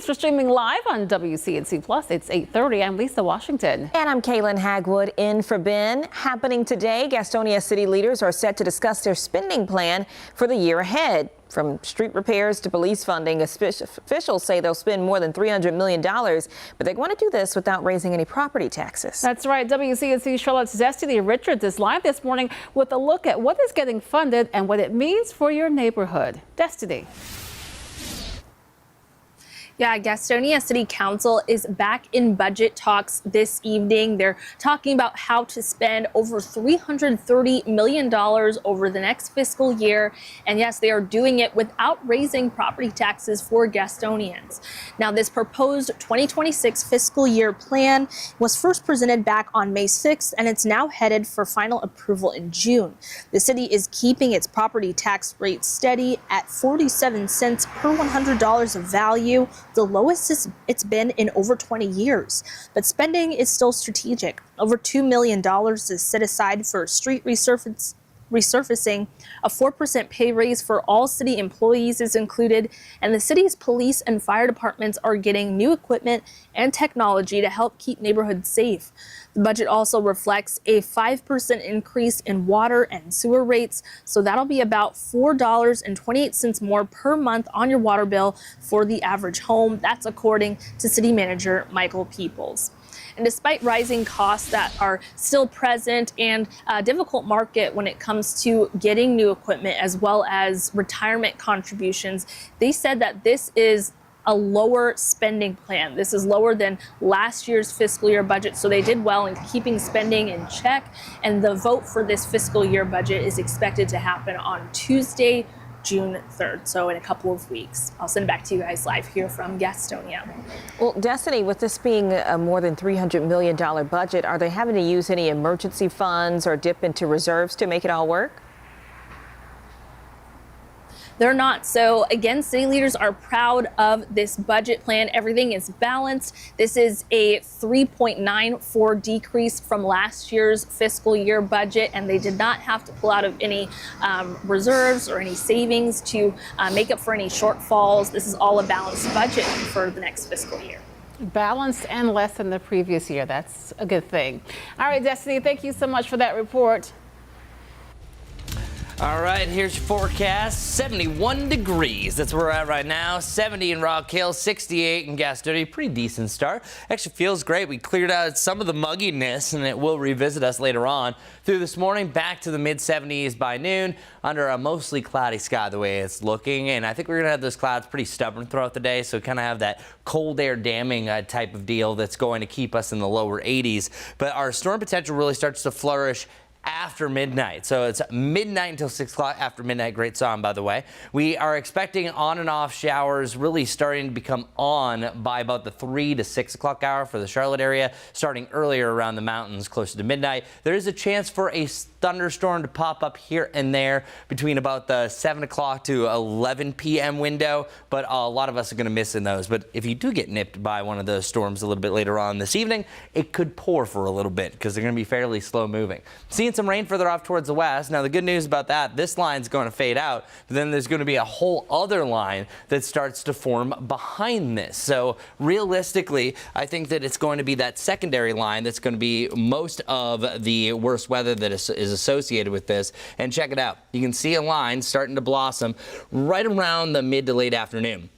For streaming live on WCNC Plus, it's 8:30. I'm Lisa Washington. And I'm Kaylin Hagwood in for Ben. Happening today, Gastonia city leaders are set to discuss their spending plan for the year ahead. From street repairs to police funding, officials say they'll spend more than $300 million, but they want to do this without raising any property taxes. That's right. WCNC Charlotte's Destiny Richards is live this morning with a look at what is getting funded and what it means for your neighborhood. Destiny. Yeah, Gastonia City Council is back in budget talks this evening. They're talking about how to spend over $330 million over the next fiscal year. And yes, they are doing it without raising property taxes for Gastonians. Now, this proposed 2026 fiscal year plan was first presented back on May 6th, and it's now headed for final approval in June. The city is keeping its property tax rate steady at 47 cents per $100 of value, the lowest it's been in over 20 years. But spending is still strategic. Over $2 million is set aside for street resurfacing. A 4% pay raise for all city employees is included, and the city's police and fire departments are getting new equipment and technology to help keep neighborhoods safe. The budget also reflects a 5% increase in water and sewer rates, so that'll be about $4.28 more per month on your water bill for the average home. That's according to City Manager Michael Peoples. And despite rising costs that are still present and a difficult market when it comes to getting new equipment as well as retirement contributions, they said that this is a lower spending plan. This is lower than last year's fiscal year budget, so they did well in keeping spending in check. And the vote for this fiscal year budget is expected to happen on Tuesday, June 3rd, so in a couple of weeks. I'll send it back to you guys live here from Gastonia. Well, Destiny, with this being a more than $300 million budget, are they having to use any emergency funds or dip into reserves to make it all work? They're not. So again, city leaders are proud of this budget plan. Everything is balanced. This is a 3.94 decrease from last year's fiscal year budget, and they did not have to pull out of any reserves or any savings to make up for any shortfalls. This is all a balanced budget for the next fiscal year. Balanced and less than the previous year. That's a good thing. All right, Destiny, thank you so much for that report. All right, here's your forecast. 71 degrees. That's where we're at right now. 70 in Rock Hill, 68 in Gastonia. Pretty decent start. Actually feels great. We cleared out some of the mugginess, and it will revisit us later on. Through this morning, back to the mid-70s by noon, under a mostly cloudy sky the way it's looking. And I think we're going to have those clouds pretty stubborn throughout the day, so kind of have that cold air damming type of deal that's going to keep us in the lower 80s. But our storm potential really starts to flourish after midnight. So it's midnight until 6 o'clock after midnight. Great song, by the way. We are expecting on and off showers really starting to become on by about the 3 to 6 o'clock hour for the Charlotte area, starting earlier around the mountains closer to midnight. There is a chance for a thunderstorm to pop up here and there between about the 7 o'clock to 11 p.m. window, but a lot of us are going to miss in those. But if you do get nipped by one of those storms a little bit later on this evening, it could pour for a little bit because they're going to be fairly slow moving. Seeing some rain further off towards the west. Now, the good news about that, this line's going to fade out, but then there's going to be a whole other line that starts to form behind this. So realistically, I think that it's going to be that secondary line that's going to be most of the worst weather that is associated with this. And check it out. You can see a line starting to blossom right around the mid to late afternoon.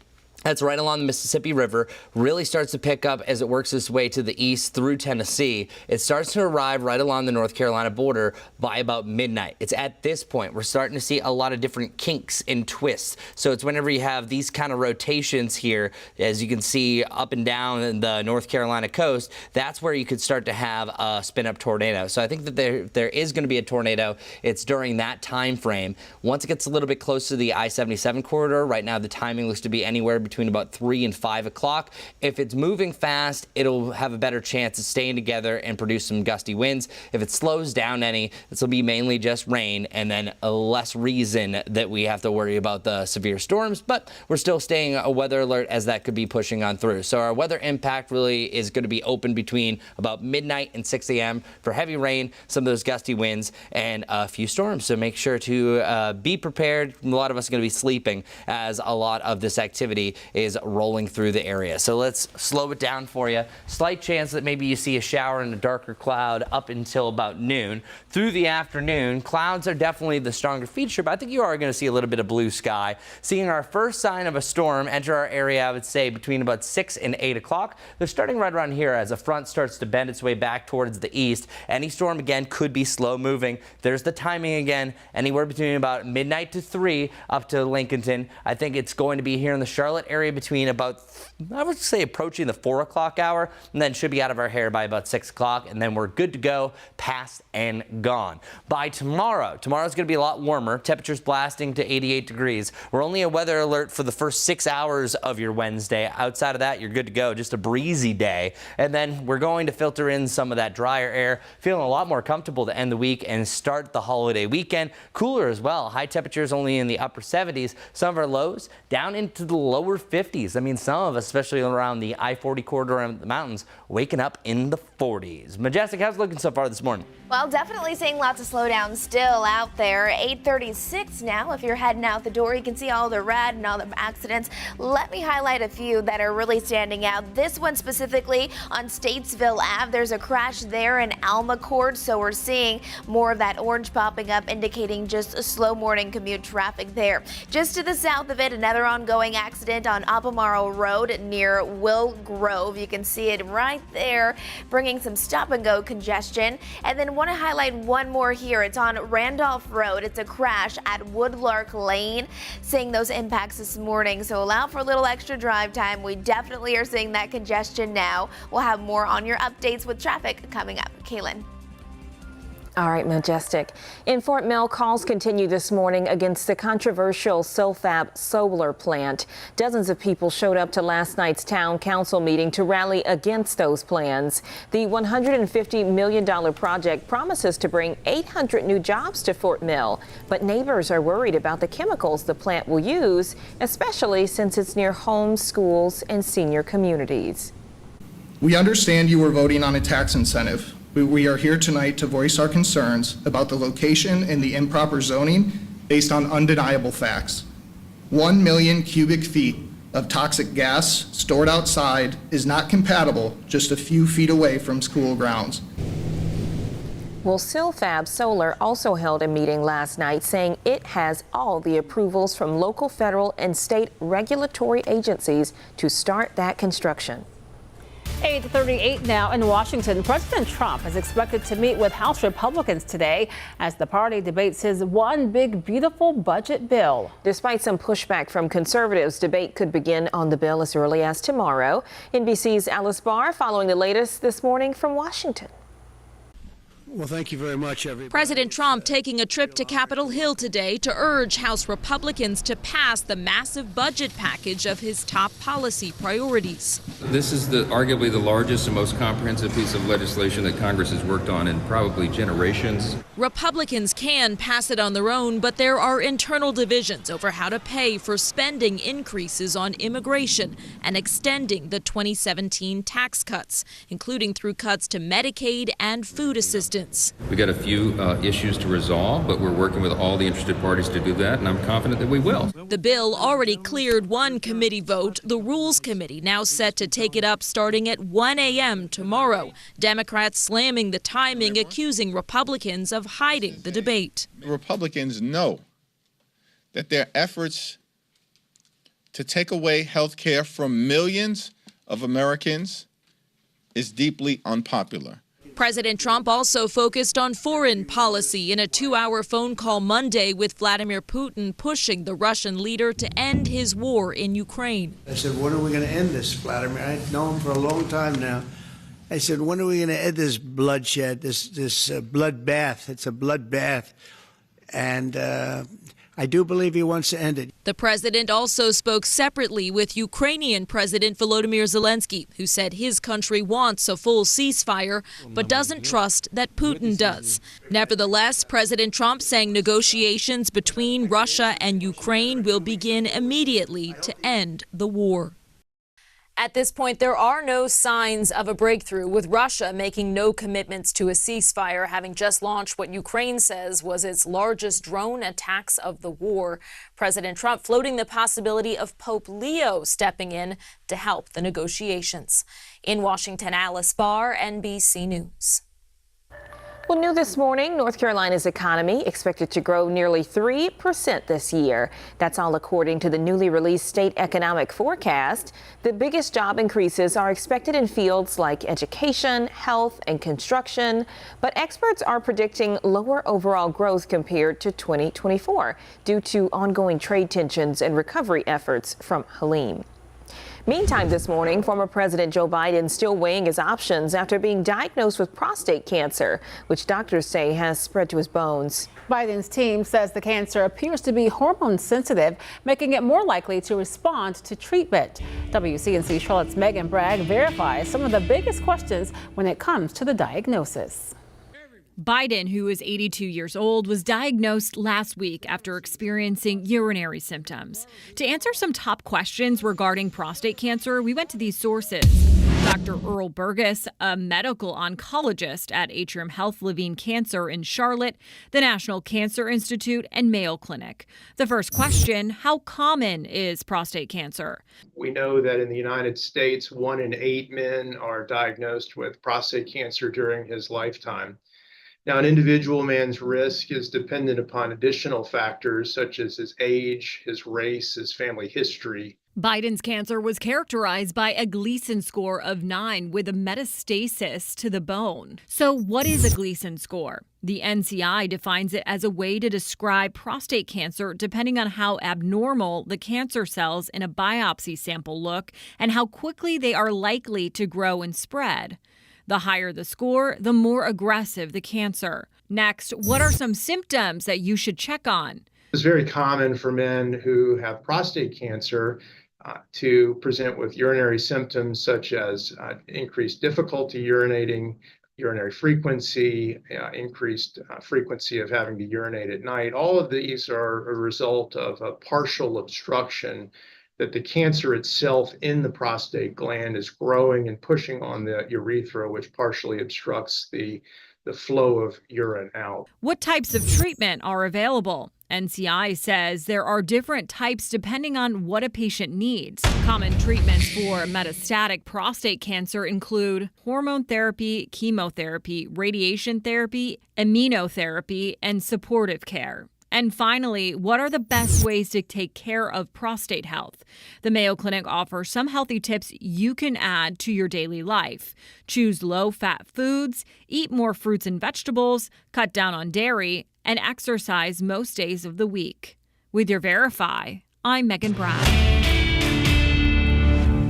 That's right along the Mississippi River, really starts to pick up as it works its way to the east through Tennessee. It starts to arrive right along the North Carolina border by about midnight. It's at this point we're starting to see a lot of different kinks and twists. So it's whenever you have these kind of rotations here, as you can see up and down the North Carolina coast, that's where you could start to have a spin-up tornado. So I think that there is going to be a tornado. It's during that time frame. Once it gets a little bit closer to the I-77 corridor, right now the timing looks to be anywhere between about 3 and 5 o'clock. If it's moving fast, it'll have a better chance of staying together and produce some gusty winds. If it slows down any, this will be mainly just rain and then a less reason that we have to worry about the severe storms, but we're still staying a weather alert as that could be pushing on through. So our weather impact really is going to be open between about midnight and 6 a.m. for heavy rain, some of those gusty winds, and a few storms. So make sure to be prepared. A lot of us are going to be sleeping as a lot of this activity is rolling through the area. So let's slow it down for you. Slight chance that maybe you see a shower and a darker cloud up until about noon. Through the afternoon, clouds are definitely the stronger feature, but I think you are going to see a little bit of blue sky. Seeing our first sign of a storm enter our area, I would say between about 6 and 8 o'clock. They're starting right around here as a front starts to bend its way back towards the east. Any storm, again, could be slow moving. There's the timing again, anywhere between about midnight to 3 up to Lincolnton. I think it's going to be here in the Charlotte area between about, I would say, approaching the 4 o'clock hour, and then should be out of our hair by about 6 o'clock, and then we're good to go, past and gone. By tomorrow's going to be a lot warmer. Temperatures blasting to 88 degrees. We're only a weather alert for the first 6 hours of your Wednesday. Outside of that, you're good to go. Just a breezy day. And then we're going to filter in some of that drier air. Feeling a lot more comfortable to end the week and start the holiday weekend. Cooler as well. High temperatures only in the upper 70s. Some of our lows down into the lower 50s. I mean, some of us, especially around the I-40 corridor and the mountains, waking up in the 40s. Majestic, how's it looking so far this morning? Well, definitely seeing lots of slowdowns still out there. 8:36 now. If you're heading out the door, you can see all the red and all the accidents. Let me highlight a few that are really standing out. This one specifically on Statesville Ave. There's a crash there in Alma Court, so we're seeing more of that orange popping up, indicating just a slow morning commute traffic there. Just to the south of it, another ongoing accident on Albemarle Road near Will Grove. You can see it right there, bringing some stop-and-go congestion. And then want to highlight one more here. It's on Randolph Road. It's a crash at Woodlark Lane. Seeing those impacts this morning, so allow for a little extra drive time. We definitely are seeing that congestion now. We'll have more on your updates with traffic coming up. Kaylin. All right, Majestic. In Fort Mill, calls continue this morning against the controversial Sulfab solar plant. Dozens of people showed up to last night's town council meeting to rally against those plans. The $150 million project promises to bring 800 new jobs to Fort Mill, but neighbors are worried about the chemicals the plant will use, especially since it's near homes, schools, and senior communities. We understand you are voting on a tax incentive. We are here tonight to voice our concerns about the location and the improper zoning based on undeniable facts. 1 million cubic feet of toxic gas stored outside is not compatible just a few feet away from school grounds. Well, Sulfab Solar also held a meeting last night saying it has all the approvals from local, federal, and state regulatory agencies to start that construction. 8:38 now in Washington. President Trump is expected to meet with House Republicans today as the party debates his one big beautiful budget bill. Despite some pushback from conservatives, debate could begin on the bill as early as tomorrow. NBC's Alice Barr following the latest this morning from Washington. Well, thank you very much, everybody. President Trump taking a trip to Capitol Hill today to urge House Republicans to pass the massive budget package of his top policy priorities. This is arguably the largest and most comprehensive piece of legislation that Congress has worked on in probably generations. Republicans can pass it on their own, but there are internal divisions over how to pay for spending increases on immigration and extending the 2017 tax cuts, including through cuts to Medicaid and food assistance. We got a few issues to resolve, but we're working with all the interested parties to do that, and I'm confident that we will. The bill already cleared one committee vote. The Rules Committee now set to take it up starting at 1 a.m. tomorrow. Democrats slamming the timing, accusing Republicans of hiding the debate. Republicans know that their efforts to take away health care from millions of Americans is deeply unpopular. President Trump also focused on foreign policy in a 2-hour phone call Monday with Vladimir Putin, pushing the Russian leader to end his war in Ukraine. I said, when are we going to end this, Vladimir? I've known him for a long time now. I said, when are we going to end this bloodshed, this bloodbath? It's a bloodbath. And I do believe he wants to end it. The president also spoke separately with Ukrainian President Volodymyr Zelensky, who said his country wants a full ceasefire, but doesn't trust that Putin does. Nevertheless, President Trump saying negotiations between Russia and Ukraine will begin immediately to end the war. At this point, there are no signs of a breakthrough, with Russia making no commitments to a ceasefire, having just launched what Ukraine says was its largest drone attacks of the war. President Trump floating the possibility of Pope Leo stepping in to help the negotiations. In Washington, Alice Barr, NBC News. Well, new this morning, North Carolina's economy expected to grow nearly 3% this year. That's all according to the newly released state economic forecast. The biggest job increases are expected in fields like education, health, and construction. But experts are predicting lower overall growth compared to 2024 due to ongoing trade tensions and recovery efforts from Helene. Meantime, this morning, former President Joe Biden still weighing his options after being diagnosed with prostate cancer, which doctors say has spread to his bones. Biden's team says the cancer appears to be hormone sensitive, making it more likely to respond to treatment. WCNC Charlotte's Megan Bragg verifies some of the biggest questions when it comes to the diagnosis. Biden, who is 82 years old, was diagnosed last week after experiencing urinary symptoms. To answer some top questions regarding prostate cancer, we went to these sources. Dr. Earl Burgess, a medical oncologist at Atrium Health Levine Cancer in Charlotte, the National Cancer Institute, and Mayo Clinic. The first question, how common is prostate cancer? We know that in the United States, 1 in 8 men are diagnosed with prostate cancer during his lifetime. Now, an individual man's risk is dependent upon additional factors such as his age, his race, his family history. Biden's cancer was characterized by a Gleason score of 9 with a metastasis to the bone. So what is a Gleason score? The NCI defines it as a way to describe prostate cancer depending on how abnormal the cancer cells in a biopsy sample look and how quickly they are likely to grow and spread. The higher the score, the more aggressive the cancer. Next, what are some symptoms that you should check on? It's very common for men who have prostate cancer to present with urinary symptoms such as increased difficulty urinating, urinary frequency, increased frequency of having to urinate at night. All of these are a result of a partial obstruction that the cancer itself in the prostate gland is growing and pushing on the urethra, which partially obstructs the flow of urine out. What types of treatment are available? NCI says there are different types depending on what a patient needs. Common treatments for metastatic prostate cancer include hormone therapy, chemotherapy, radiation therapy, immunotherapy, and supportive care. And finally, what are the best ways to take care of prostate health? The Mayo Clinic offers some healthy tips you can add to your daily life. Choose low-fat foods, eat more fruits and vegetables, cut down on dairy, and exercise most days of the week. With your Verify, I'm Megan Brown.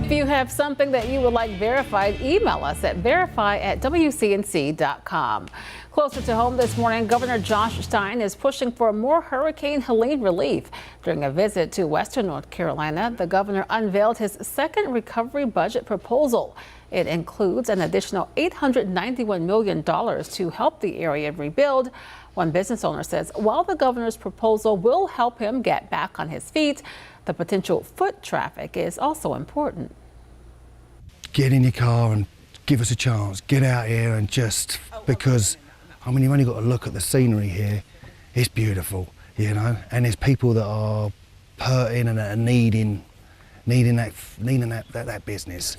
If you have something that you would like verified, email us at verify@wcnc.com. Closer to home this morning, Governor Josh Stein is pushing for more Hurricane Helene relief. During a visit to Western North Carolina, the governor unveiled his second recovery budget proposal. It includes an additional $891 million to help the area rebuild. One business owner says while the governor's proposal will help him get back on his feet, the potential foot traffic is also important. Get in your car and give us a chance. Get out here and just, because, I mean, you've only got to look at the scenery here. It's beautiful, you know, and there's people that are hurting and that are needing that business.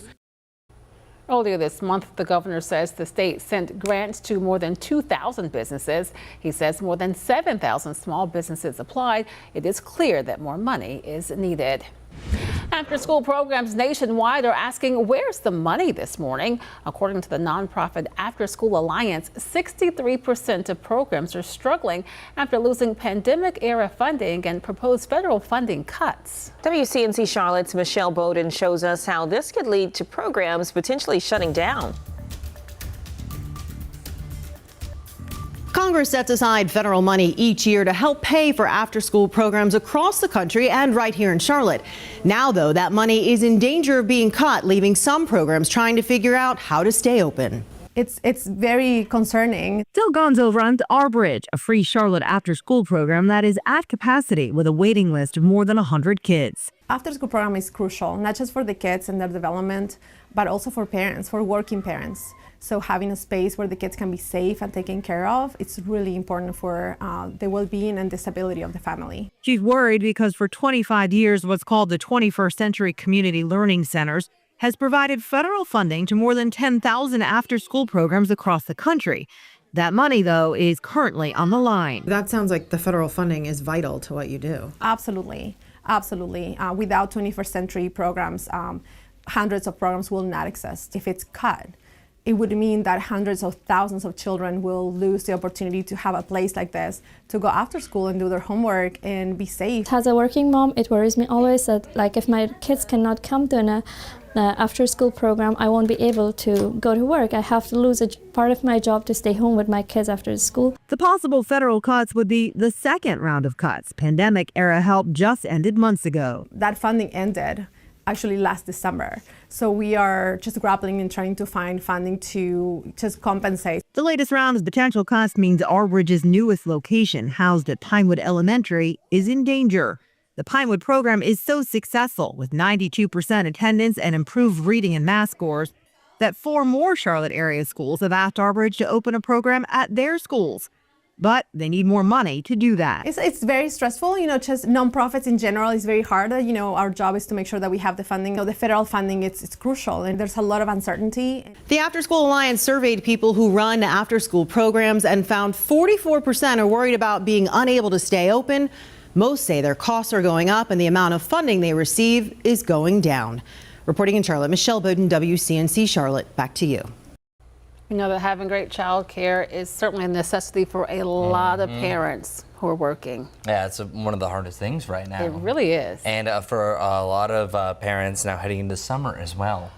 Earlier this month, the governor says the state sent grants to more than 2,000 businesses. He says more than 7,000 small businesses applied. It is clear that more money is needed. After-school programs nationwide are asking, where's the money this morning? According to the nonprofit After School Alliance, 63% of programs are struggling after losing pandemic-era funding and proposed federal funding cuts. WCNC Charlotte's Michelle Bowden shows us how this could lead to programs potentially shutting down. Congress sets aside federal money each year to help pay for after-school programs across the country and right here in Charlotte. Now, though, that money is in danger of being cut, leaving some programs trying to figure out how to stay open. It's very concerning. Del Gonzo runs Our Bridge, a free Charlotte after-school program that is at capacity with a waiting list of more than 100 kids. After-school program is crucial, not just for the kids and their development, but also for parents, for working parents. So having a space where the kids can be safe and taken care of, it's really important for the well-being and the stability of the family. She's worried because for 25 years, what's called the 21st Century Community Learning Centers has provided federal funding to more than 10,000 after-school programs across the country. That money, though, is currently on the line. That sounds like the federal funding is vital to what you do. Absolutely, absolutely. Without 21st century programs, hundreds of programs will not exist. If it's cut, it would mean that hundreds of thousands of children will lose the opportunity to have a place like this, to go after school and do their homework and be safe. As a working mom, it worries me always that, like, if my kids cannot come to an after-school program, I won't be able to go to work. I have to lose a part of my job to stay home with my kids after school. The possible federal cuts would be the second round of cuts. Pandemic-era help just ended months ago. That funding ended actually last December. So we are just grappling and trying to find funding to just compensate. The latest round of potential cuts means Arbridge's newest location, housed at Pinewood Elementary, is in danger. The Pinewood program is so successful, with 92% attendance and improved reading and math scores, that 4 more Charlotte area schools have asked Arbridge to open a program at their schools. But they need more money to do that. It's very stressful, just nonprofits in general is very hard. Our job is to make sure that we have the funding. The federal funding, it's crucial, and there's a lot of uncertainty. The After School Alliance surveyed people who run after-school programs and found 44% are worried about being unable to stay open. Most say their costs are going up and the amount of funding they receive is going down. Reporting in Charlotte, Michelle Bowden, WCNC Charlotte. Back to you. We know that having great child care is certainly a necessity for a lot of parents who are working. Yeah, it's one of the hardest things right now. It really is. And for a lot of parents now heading into summer as well.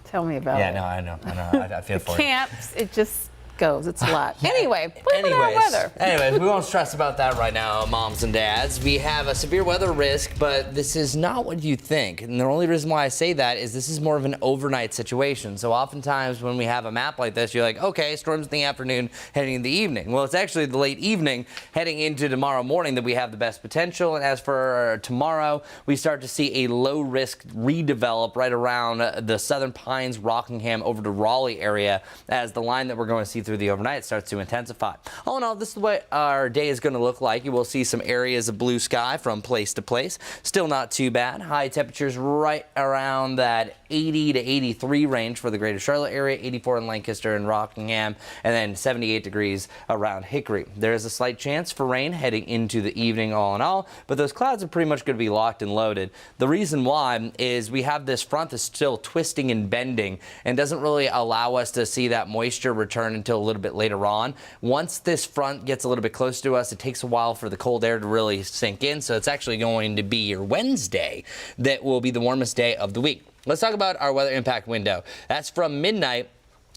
Tell me about it. Yeah, no, I know. I feel for you. Camps, it just goes. It's a lot. Anyway, weather. Anyways, we won't stress about that right now, moms and dads. We have a severe weather risk, but this is not what you think. And the only reason why I say that is this is more of an overnight situation. So oftentimes when we have a map like this, you're like, okay, storms in the afternoon, heading in the evening. Well, it's actually the late evening heading into tomorrow morning that we have the best potential. And as for tomorrow, we start to see a low risk redevelop right around the Southern Pines, Rockingham, over to Raleigh area as the line that we're going to see through the overnight starts to intensify. All in all, this is what our day is going to look like. You will see some areas of blue sky from place to place. Still not too bad. High temperatures right around that 80 to 83 range for the greater Charlotte area, 84 in Lancaster and Rockingham, and then 78 degrees around Hickory. There is a slight chance for rain heading into the evening all in all, but those clouds are pretty much going to be locked and loaded. The reason why is we have this front that's still twisting and bending and doesn't really allow us to see that moisture return until a little bit later on. Once this front gets a little bit close to us, it takes a while for the cold air to really sink in, so it's actually going to be your Wednesday that will be the warmest day of the week. Let's talk about our weather impact window. That's from midnight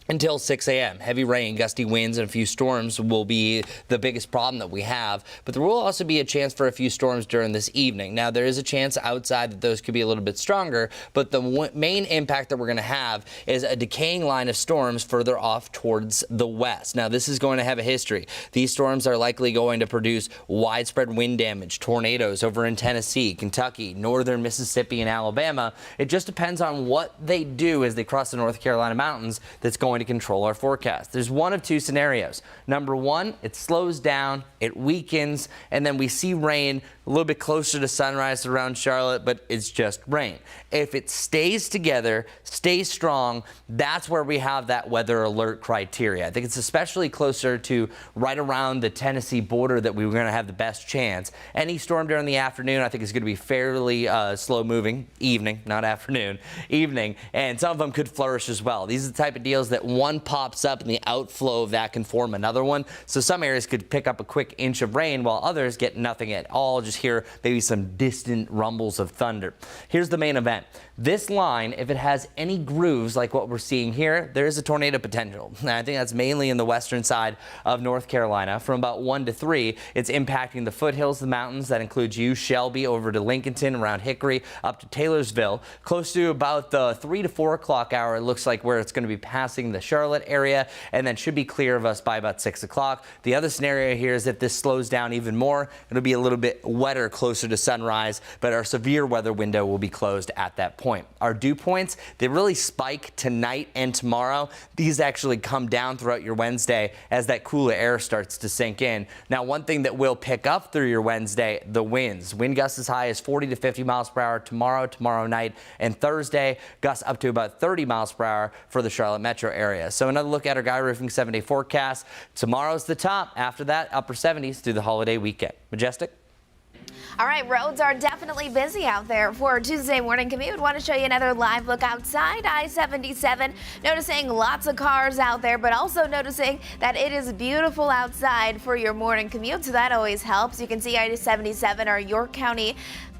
until 6 a.m. Heavy rain, gusty winds, and a few storms will be the biggest problem that we have. But there will also be a chance for a few storms during this evening. Now, there is a chance outside that those could be a little bit stronger, but the main impact that we're going to have is a decaying line of storms further off towards the west. Now, this is going to have a history. These storms are likely going to produce widespread wind damage, tornadoes over in Tennessee, Kentucky, northern Mississippi, and Alabama. It just depends on what they do as they cross the North Carolina mountains that's going to control our forecast. There's one of two scenarios. Number one, it slows down, it weakens, and then we see rain a little bit closer to sunrise around Charlotte, but it's just rain. If it stays together, stays strong, that's where we have that weather alert criteria. I think it's especially closer to right around the Tennessee border that we were going to have the best chance. Any storm during the afternoon, I think, is going to be fairly slow moving. Evening, not afternoon, evening, and some of them could flourish as well. These are the type of deals that one pops up and the outflow of that can form another one. So some areas could pick up a quick inch of rain while others get nothing at all. Just hear maybe some distant rumbles of thunder. Here's the main event. This line, if it has any grooves like what we're seeing here, there is a tornado potential. And I think that's mainly in the western side of North Carolina. From about 1 to 3, it's impacting the foothills, the mountains. That includes you, Shelby, over to Lincolnton, around Hickory, up to Taylorsville. Close to about the 3 to 4 o'clock hour, it looks like where it's going to be passing the Charlotte area, and then should be clear of us by about 6 o'clock. The other scenario here is if this slows down even more, it'll be a little bit wetter closer to sunrise, but our severe weather window will be closed at that point. Our dew points, they really spike tonight and tomorrow. These actually come down throughout your Wednesday as that cooler air starts to sink in. Now, one thing that will pick up through your Wednesday, the winds. Wind gusts as high as 40 to 50 miles per hour tomorrow night, and Thursday, gusts up to about 30 miles per hour for the Charlotte metro area. So another look at our Guy Roofing 7-day forecast. Tomorrow's the top. After that, upper 70s through the holiday weekend. Majestic? All right, roads are definitely busy out there for a Tuesday morning commute. Want to show you another live look outside I-77. Noticing lots of cars out there, but also noticing that it is beautiful outside for your morning commute, so that always helps. You can see I-77, our York County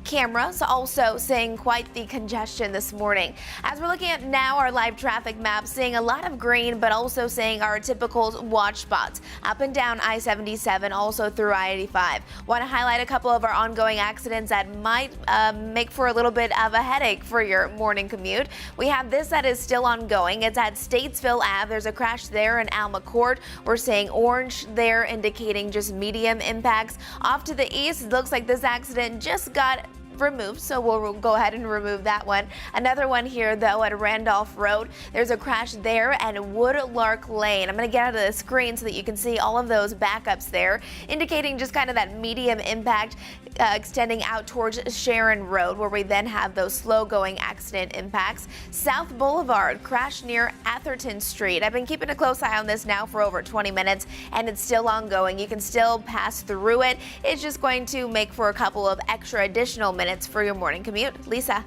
cameras also seeing quite the congestion this morning. As we're looking at now our live traffic map, seeing a lot of green, but also seeing our typical watch spots up and down I-77, also through I-85. Want to highlight a couple of our ongoing accidents that might make for a little bit of a headache for your morning commute. We have this that is still ongoing. It's at Statesville Ave. There's a crash there in Alma Court. We're seeing orange there, indicating just medium impacts. Off to the east, it looks like this accident just got removed, so we'll go ahead and remove that one. Another one here though at Randolph Road. There's a crash there at Woodlark Lane. I'm going to get out of the screen so that you can see all of those backups there, indicating just kind of that medium impact extending out towards Sharon Road, where we then have those slow going accident impacts. South Boulevard crash near Atherton Street. I've been keeping a close eye on this now for over 20 minutes and it's still ongoing. You can still pass through it. It's just going to make for a couple of extra additional minutes for your morning commute. Lisa.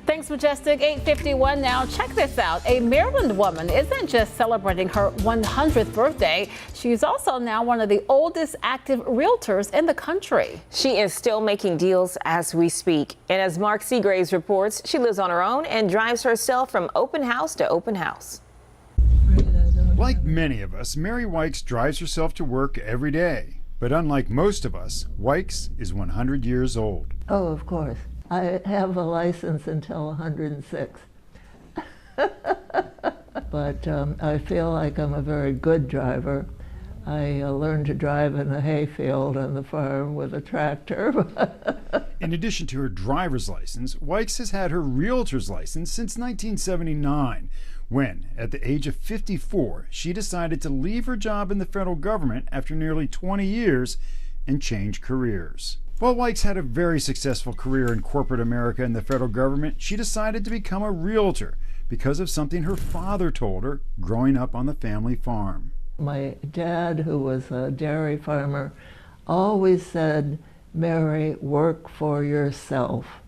Thanks, Majestic. 8:51 now. Check this out. A Maryland woman isn't just celebrating her 100th birthday. She's also now one of the oldest active realtors in the country. She is still making deals as we speak. And as Mark Seagraves reports, she lives on her own and drives herself from open house to open house. Like many of us, Mary Wykes drives herself to work every day. But unlike most of us, Wykes is 100 years old. Oh, of course. I have a license until 106. But I feel like I'm a very good driver. I learned to drive in a hayfield on the farm with a tractor. In addition to her driver's license, Wykes has had her realtor's license since 1979, when, at the age of 54, she decided to leave her job in the federal government after nearly 20 years and change careers. While Wykes had a very successful career in corporate America and the federal government, she decided to become a realtor because of something her father told her growing up on the family farm. My dad, who was a dairy farmer, always said, "Mary, work for yourself."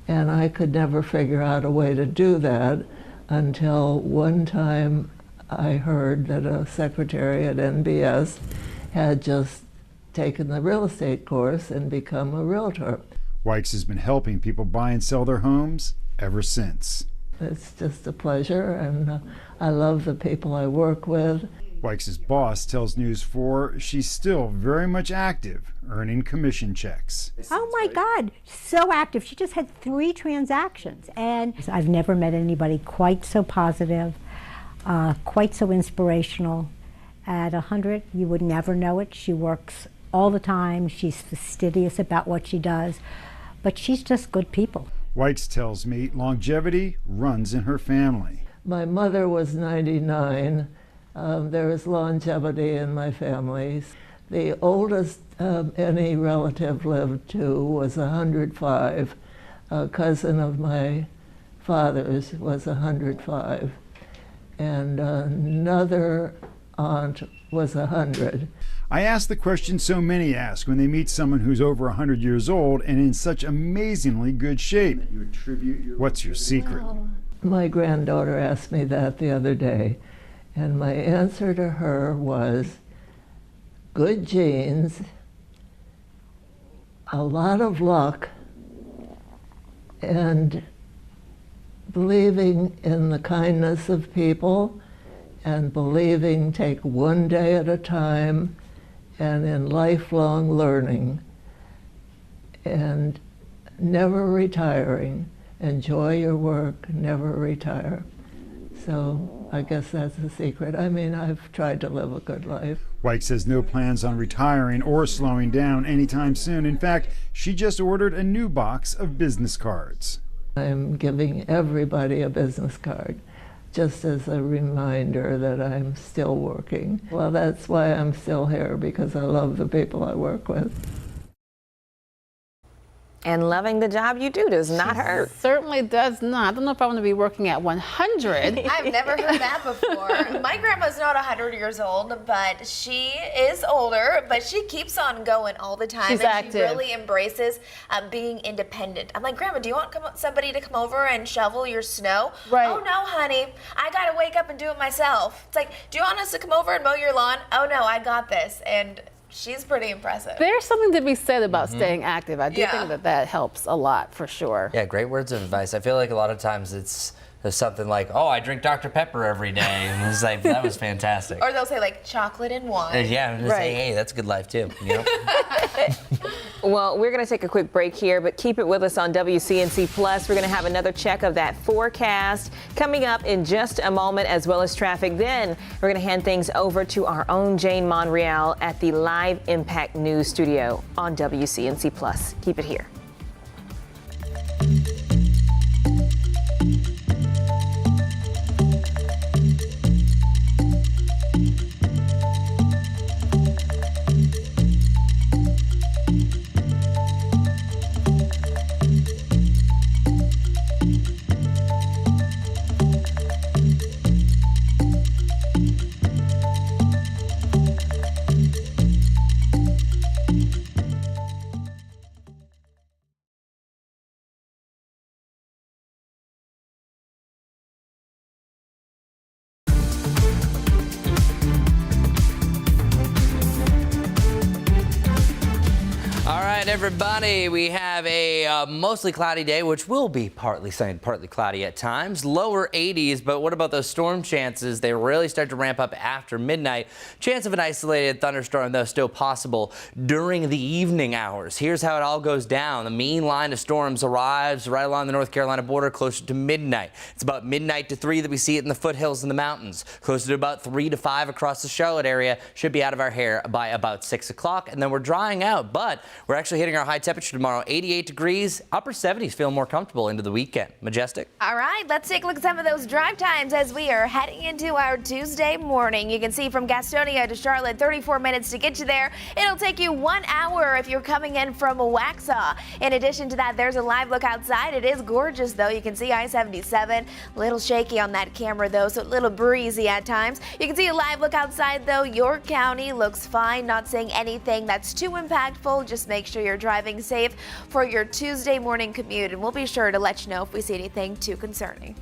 And I could never figure out a way to do that until one time I heard that a secretary at NBS had just taken the real estate course and become a realtor. Wykes has been helping people buy and sell their homes ever since. It's just a pleasure, and I love the people I work with. Wykes' boss tells News 4 she's still very much active, earning commission checks. Oh my God, so active. She just had 3 transactions, and I've never met anybody quite so positive, quite so inspirational. At 100, you would never know it. She works all the time. She's fastidious about what she does, but she's just good people. Wykes tells me longevity runs in her family. My mother was 99. There is longevity in my family. The oldest any relative lived to was 105. A cousin of my father's was 105. And another aunt was 100. I ask the question so many ask when they meet someone who's over 100 years old and in such amazingly good shape. What's your secret? My granddaughter asked me that the other day, and my answer to her was good genes, a lot of luck, and believing in the kindness of people, and believing take one day at a time, and in lifelong learning, and never retiring. Enjoy your work, never retire. So I guess that's the secret. I mean, I've tried to live a good life. Wykes has no plans on retiring or slowing down anytime soon. In fact, she just ordered a new box of business cards. I'm giving everybody a business card, just as a reminder that I'm still working. Well, that's why I'm still here, because I love the people I work with. And loving the job you do does not hurt. Certainly does not. I don't know if I want to be working at 100. I've never heard that before. My grandma's not 100 years old, but she is older, but she keeps on going all the time. She's active. She really embraces being independent. I'm like, Grandma, do you want somebody to come over and shovel your snow? Right. Oh, no, honey. I got to wake up and do it myself. It's like, do you want us to come over and mow your lawn? Oh, no, I got this. And She's pretty impressive. There's something to be said about staying active. I do think that helps a lot, for sure. Yeah, great words of advice. I feel like a lot of times it's something like, oh, I drink Dr. Pepper every day. And it's like, that was fantastic. Or they'll say like chocolate and wine. Yeah, I'm gonna say, hey, that's good life too. You know? Well, we're going to take a quick break here, but keep it with us on WCNC Plus. We're going to have another check of that forecast coming up in just a moment, as well as traffic. Then we're going to hand things over to our own Jane Monreal at the Live Impact News Studio on WCNC Plus. Keep it here. Everybody, we have a mostly cloudy day, which will be partly sunny, partly cloudy at times. Lower 80s, but what about those storm chances? They really start to ramp up after midnight. Chance of an isolated thunderstorm, though, still possible during the evening hours. Here's how it all goes down. The mean line of storms arrives right along the North Carolina border closer to midnight. It's about midnight to 3 that we see it in the foothills and the mountains. Closer to about 3 to 5 across the Charlotte area. Should be out of our hair by about 6 o'clock, and then we're drying out, but we're actually hitting our high temperature tomorrow, 88 degrees, upper 70s, feel more comfortable into the weekend. Majestic. All right, let's take a look at some of those drive times as we are heading into our Tuesday morning. You can see from Gastonia to Charlotte, 34 minutes to get you there. It'll take you 1 hour if you're coming in from Waxhaw. In addition to that, there's a live look outside. It is gorgeous, though. You can see I-77, a little shaky on that camera, though, so a little breezy at times. You can see a live look outside, though. York County looks fine, not seeing anything that's too impactful. Just make sure you're driving safe for your Tuesday morning commute, and we'll be sure to let you know if we see anything too concerning.